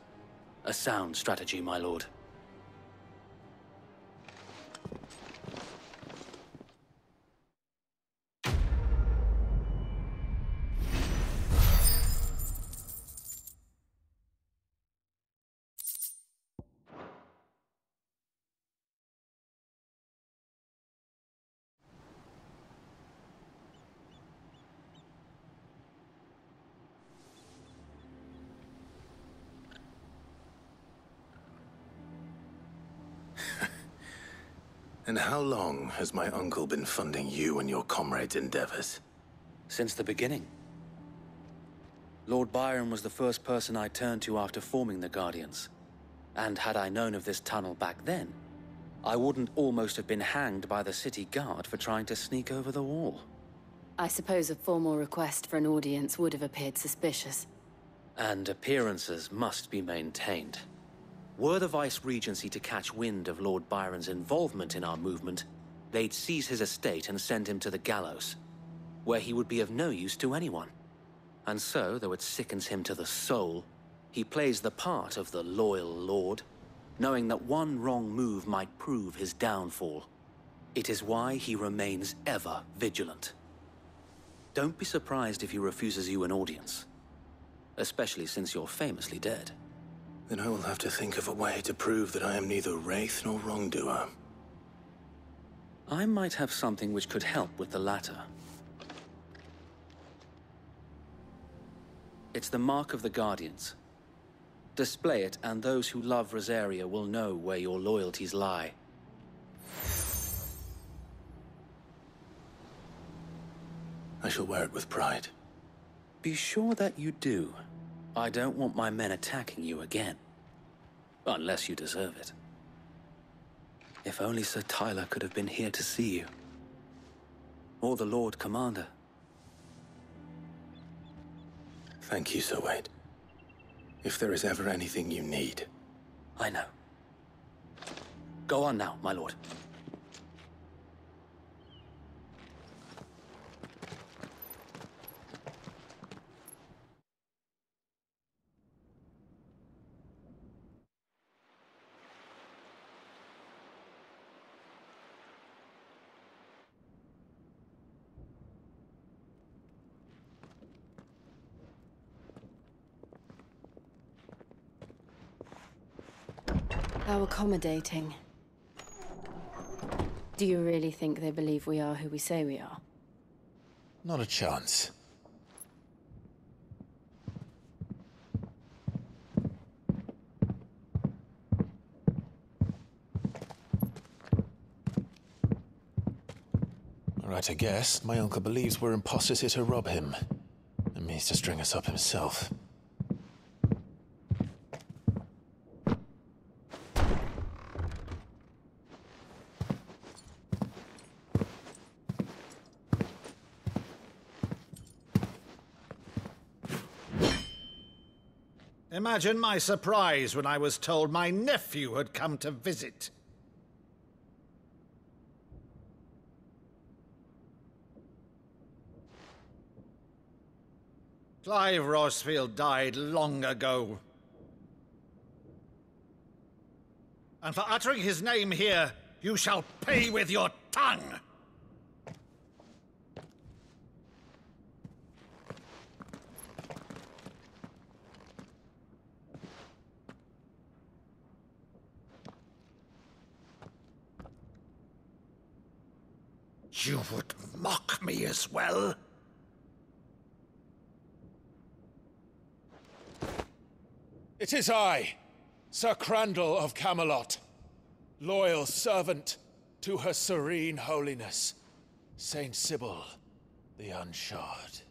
A sound strategy, my lord. And how long has my uncle been funding you and your comrades' endeavors? Since the beginning. Lord Byron was the first person I turned to after forming the Guardians. And had I known of this tunnel back then, I wouldn't almost have been hanged by the city guard for trying to sneak over the wall. I suppose a formal request for an audience would have appeared suspicious. And appearances must be maintained. Were the Vice-Regency to catch wind of Lord Byron's involvement in our movement, they'd seize his estate and send him to the gallows, where he would be of no use to anyone. And so, though it sickens him to the soul, he plays the part of the loyal lord, knowing that one wrong move might prove his downfall. It is why he remains ever vigilant. Don't be surprised if he refuses you an audience, especially since you're famously dead. Then I will have to think of a way to prove that I am neither wraith nor wrongdoer. I might have something which could help with the latter. It's the mark of the Guardians. Display it, and those who love Rosaria will know where your loyalties lie. I shall wear it with pride. Be sure that you do. I don't want my men attacking you again. Unless you deserve it. If only Sir Tyler could have been here to see you. Or the Lord Commander. Thank you, Sir Wade. If there is ever anything you need. I know. Go on now, my lord. How accommodating. Do you really think they believe we are who we say we are? Not a chance. Right, I guess. My uncle believes we're imposters here to rob him. And means to string us up himself. Imagine my surprise when I was told my nephew had come to visit. Clive Rosfield died long ago. And for uttering his name here, you shall pay with your tongue! You would mock me as well? It is I, Sir Crandall of Camelot, loyal servant to Her Serene Holiness, Saint Sybil the Unshod.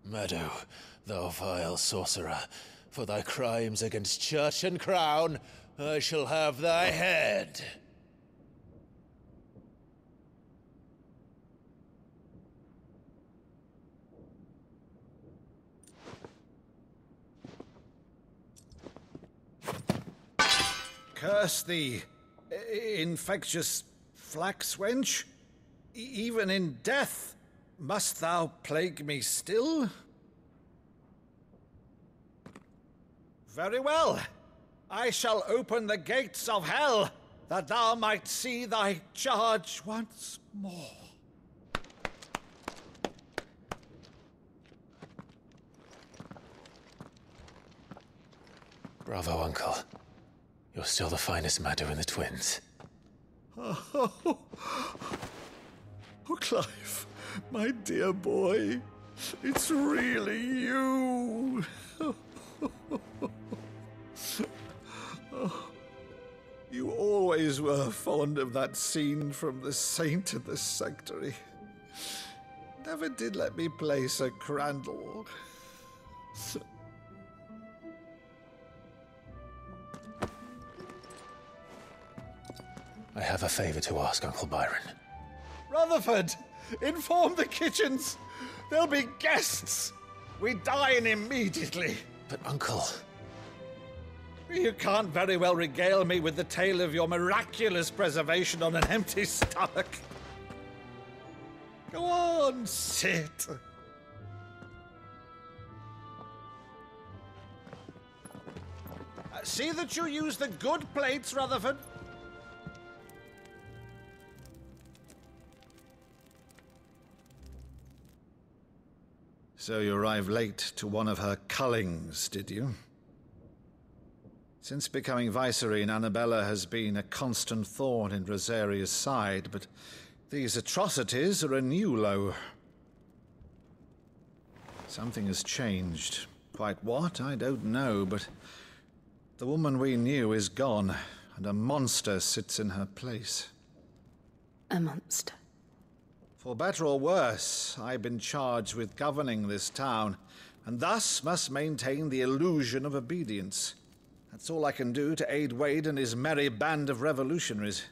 Meadow, thou vile sorcerer, for thy crimes against church and crown, I shall have thy head. Curse thee, infectious flax wench. Even in death, must thou plague me still? Very well. I shall open the gates of hell, that thou might see thy charge once more. Bravo, Uncle. You're still the finest Meadow in the twins. Oh, Clive, my dear boy, it's really you. You always were fond of that scene from The Saint and the Sanctuary. Never did let me play Sir Crandall. I have a favor to ask, Uncle Byron. Rutherford, inform the kitchens. There'll be guests. We dine immediately. But, Uncle... You can't very well regale me with the tale of your miraculous preservation on an empty stomach. Go on, sit. See that you use the good plates, Rutherford. So you arrived late to one of her cullings, did you? Since becoming Vicereine, Annabella has been a constant thorn in Rosaria's side, but these atrocities are a new low. Something has changed. Quite what, I don't know, but the woman we knew is gone, and a monster sits in her place. A monster? For better or worse, I've been charged with governing this town, and thus must maintain the illusion of obedience. That's all I can do to aid Wade and his merry band of revolutionaries.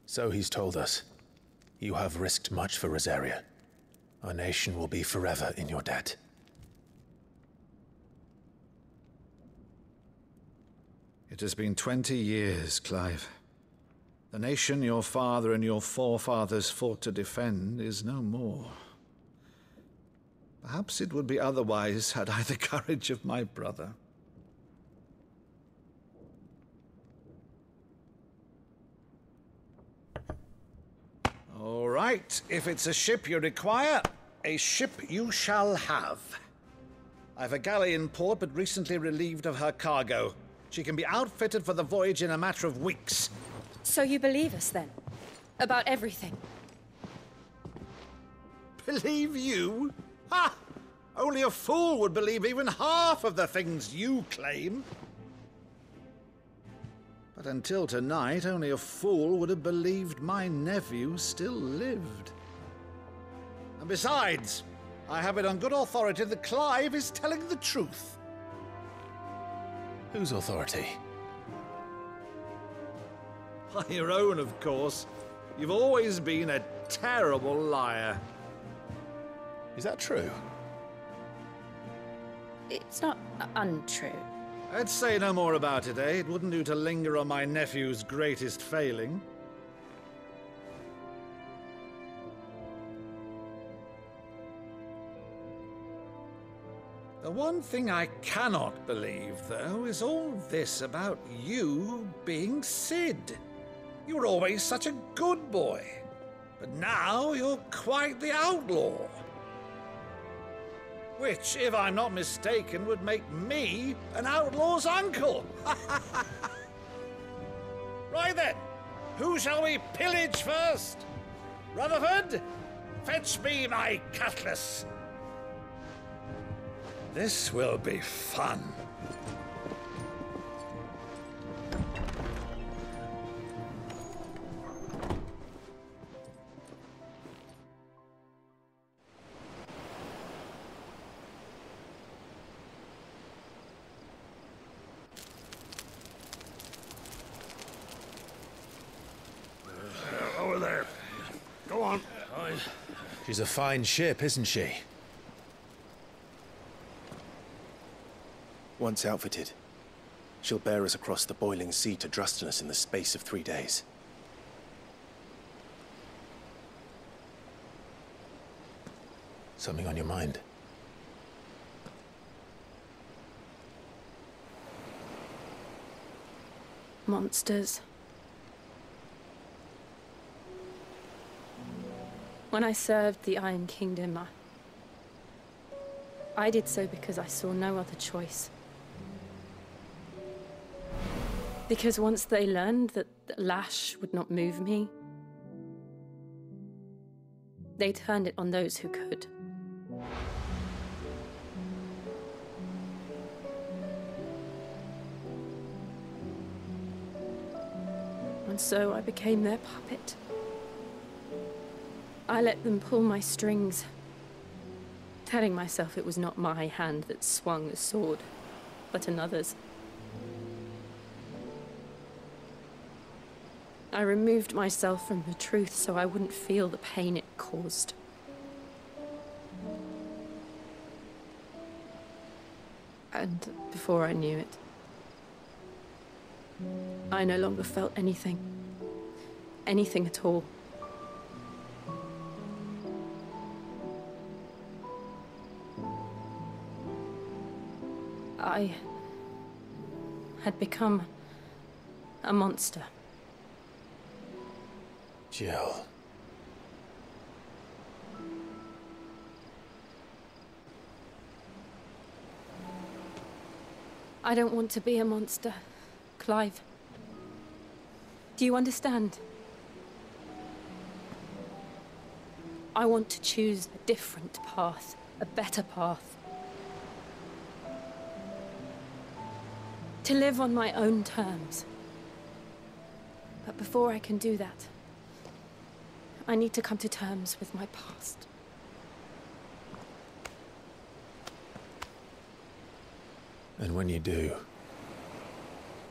So he's told us. You have risked much for Rosaria. Our nation will be forever in your debt. It has been 20 years, Clive. The nation your father and your forefathers fought to defend is no more. Perhaps it would be otherwise had I the courage of my brother. All right, if it's a ship you require, a ship you shall have. I've a galley in port, but recently relieved of her cargo. She can be outfitted for the voyage in a matter of weeks. So you believe us, then? About everything? Believe you? Ha! Only a fool would believe even half of the things you claim. But until tonight, only a fool would have believed my nephew still lived. And besides, I have it on good authority that Clive is telling the truth. Whose authority? By your own, of course. You've always been a terrible liar. Is that true? It's not untrue. Let's say no more about it, eh? It wouldn't do to linger on my nephew's greatest failing. The one thing I cannot believe, though, is all this about you being Sid. You were always such a good boy, but now you're quite the outlaw. Which, if I'm not mistaken, would make me an outlaw's uncle. Right then, who shall we pillage first? Rutherford, fetch me my cutlass. This will be fun. Over there. Go on. She's a fine ship, isn't she? Once outfitted, she'll bear us across the boiling sea to Drustinus in the space of 3 days. Something on your mind? Monsters. When I served the Iron Kingdom, I did so because I saw no other choice. Because once they learned that the lash would not move me, they turned it on those who could. And so I became their puppet. I let them pull my strings, telling myself it was not my hand that swung the sword, but another's. I removed myself from the truth so I wouldn't feel the pain it caused. And before I knew it, I no longer felt anything. Anything at all. had become a monster. Jill. I don't want to be a monster, Clive. Do you understand? I want to choose a different path, a better path. To live on my own terms. But before I can do that, I need to come to terms with my past. And when you do,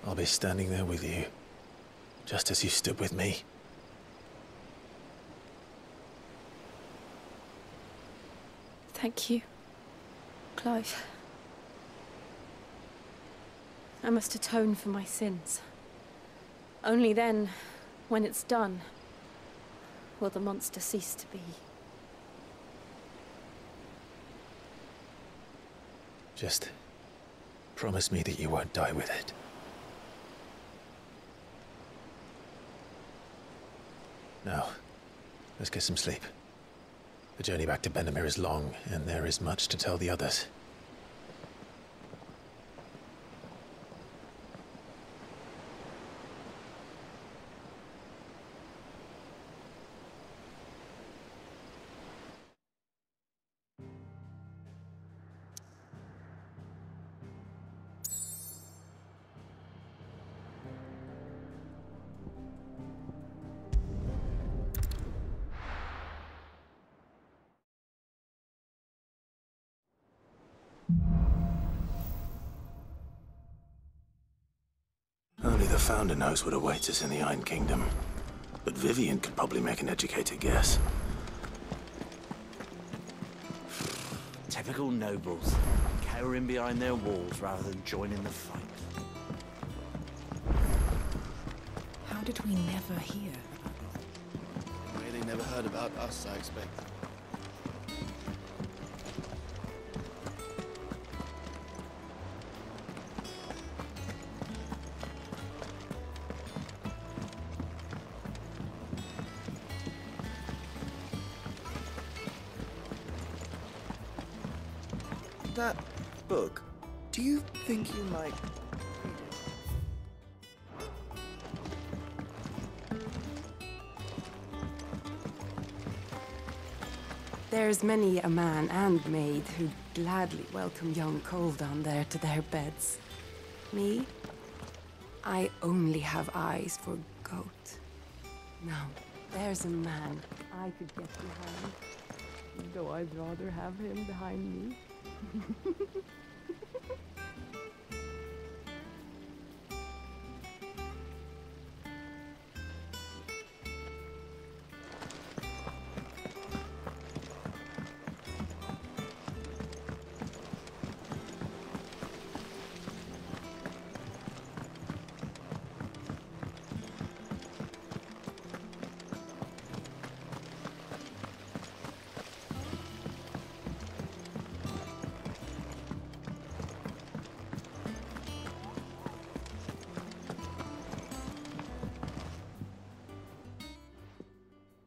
I'll be standing there with you, just as you stood with me. Thank you, Clive. I must atone for my sins. Only then, when it's done, will the monster cease to be. Just promise me that you won't die with it. Now, let's get some sleep. The journey back to Benamir is long, and there is much to tell the others. Only the Founder knows what awaits us in the Iron Kingdom. But Vivian could probably make an educated guess. Typical nobles. Cowering behind their walls rather than joining the fight. How did we never hear? Way they never heard about us, I expect. That book, do you think you might read it? There's many a man and maid who'd gladly welcome young Cole down there to their beds. Me? I only have eyes for goat. Now, there's a man I could get behind, though I'd rather have him behind me.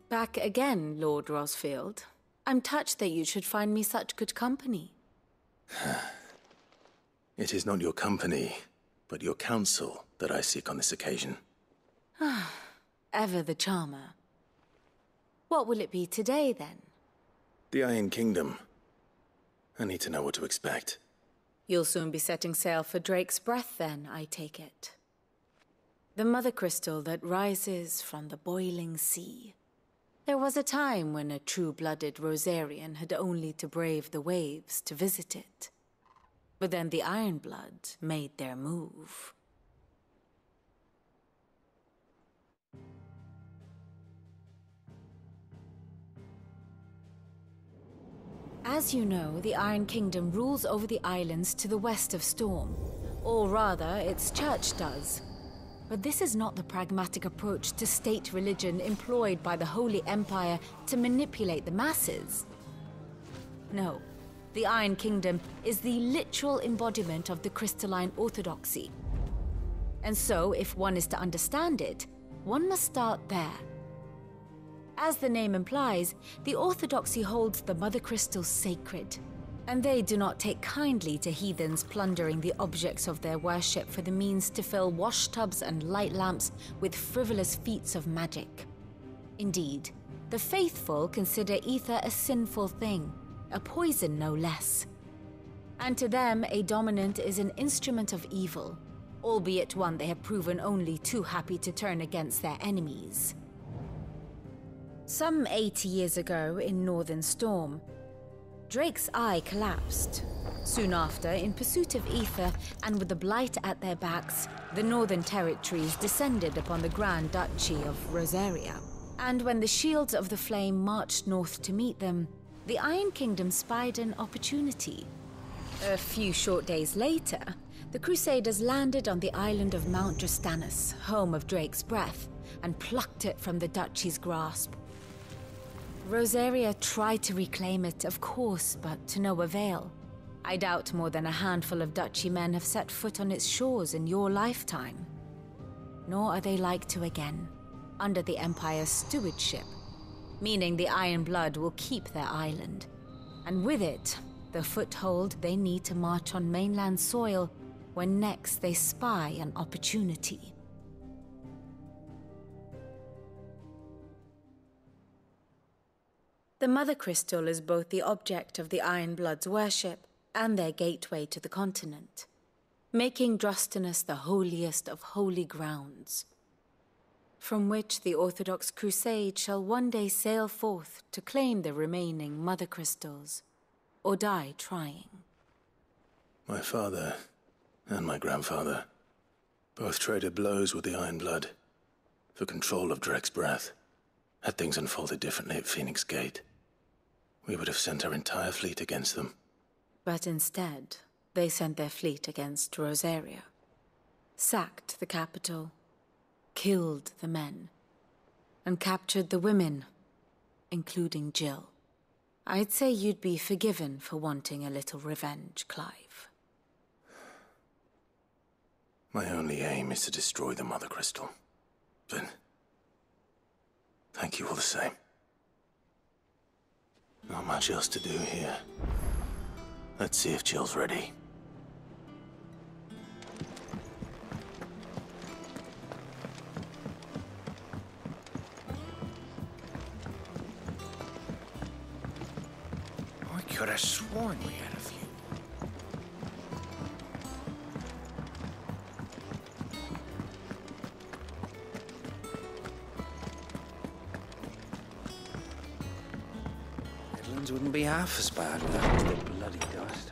Back again, Lord Rosfield. I'm touched that you should find me such good company. It is not your company, but your counsel that I seek on this occasion. Ever the charmer. What will it be today, then? The Iron Kingdom. I need to know what to expect. You'll soon be setting sail for Drake's Breath, then, I take it. The mother crystal that rises from the boiling sea. There was a time when a true-blooded Rosarian had only to brave the waves to visit it. But then the Ironblood made their move. As you know, the Iron Kingdom rules over the islands to the west of Storm. Or rather, its church does. But this is not the pragmatic approach to state religion employed by the Holy Empire to manipulate the masses. No, the Iron Kingdom is the literal embodiment of the crystalline orthodoxy. And so, if one is to understand it, one must start there. As the name implies, the Orthodoxy holds the Mother Crystal sacred, and they do not take kindly to heathens plundering the objects of their worship for the means to fill washtubs and light lamps with frivolous feats of magic. Indeed, the faithful consider ether a sinful thing, a poison no less. And to them, a dominant is an instrument of evil, albeit one they have proven only too happy to turn against their enemies. Some 80 years ago, in Northern Storm, Drake's eye collapsed. Soon after, in pursuit of ether and with the blight at their backs, the Northern Territories descended upon the Grand Duchy of Rosaria. And when the Shields of the Flame marched north to meet them, the Iron Kingdom spied an opportunity. A few short days later, the Crusaders landed on the island of Mount Drastanus, home of Drake's breath, and plucked it from the Duchy's grasp. Rosaria tried to reclaim it, of course, but to no avail. I doubt more than a handful of Duchy men have set foot on its shores in your lifetime. Nor are they like to again, under the Empire's stewardship, meaning the Iron Blood will keep their island, and with it, the foothold they need to march on mainland soil when next they spy an opportunity. The Mother Crystal is both the object of the Iron Blood's worship and their gateway to the continent, making Drastanus the holiest of holy grounds, from which the Orthodox Crusade shall one day sail forth to claim the remaining Mother Crystals, or die trying. My father and my grandfather both traded blows with the Iron Blood for control of Drake's breath. Had things unfolded differently at Phoenix Gate, we would have sent our entire fleet against them. But instead, they sent their fleet against Rosaria, sacked the capital, killed the men, and captured the women, including Jill. I'd say you'd be forgiven for wanting a little revenge, Clive. My only aim is to destroy the Mother Crystal. But thank you all the same. Not much else to do here. Let's see if Jill's ready. I could have sworn we had a few. Midlands wouldn't be half as bad without the bloody dust.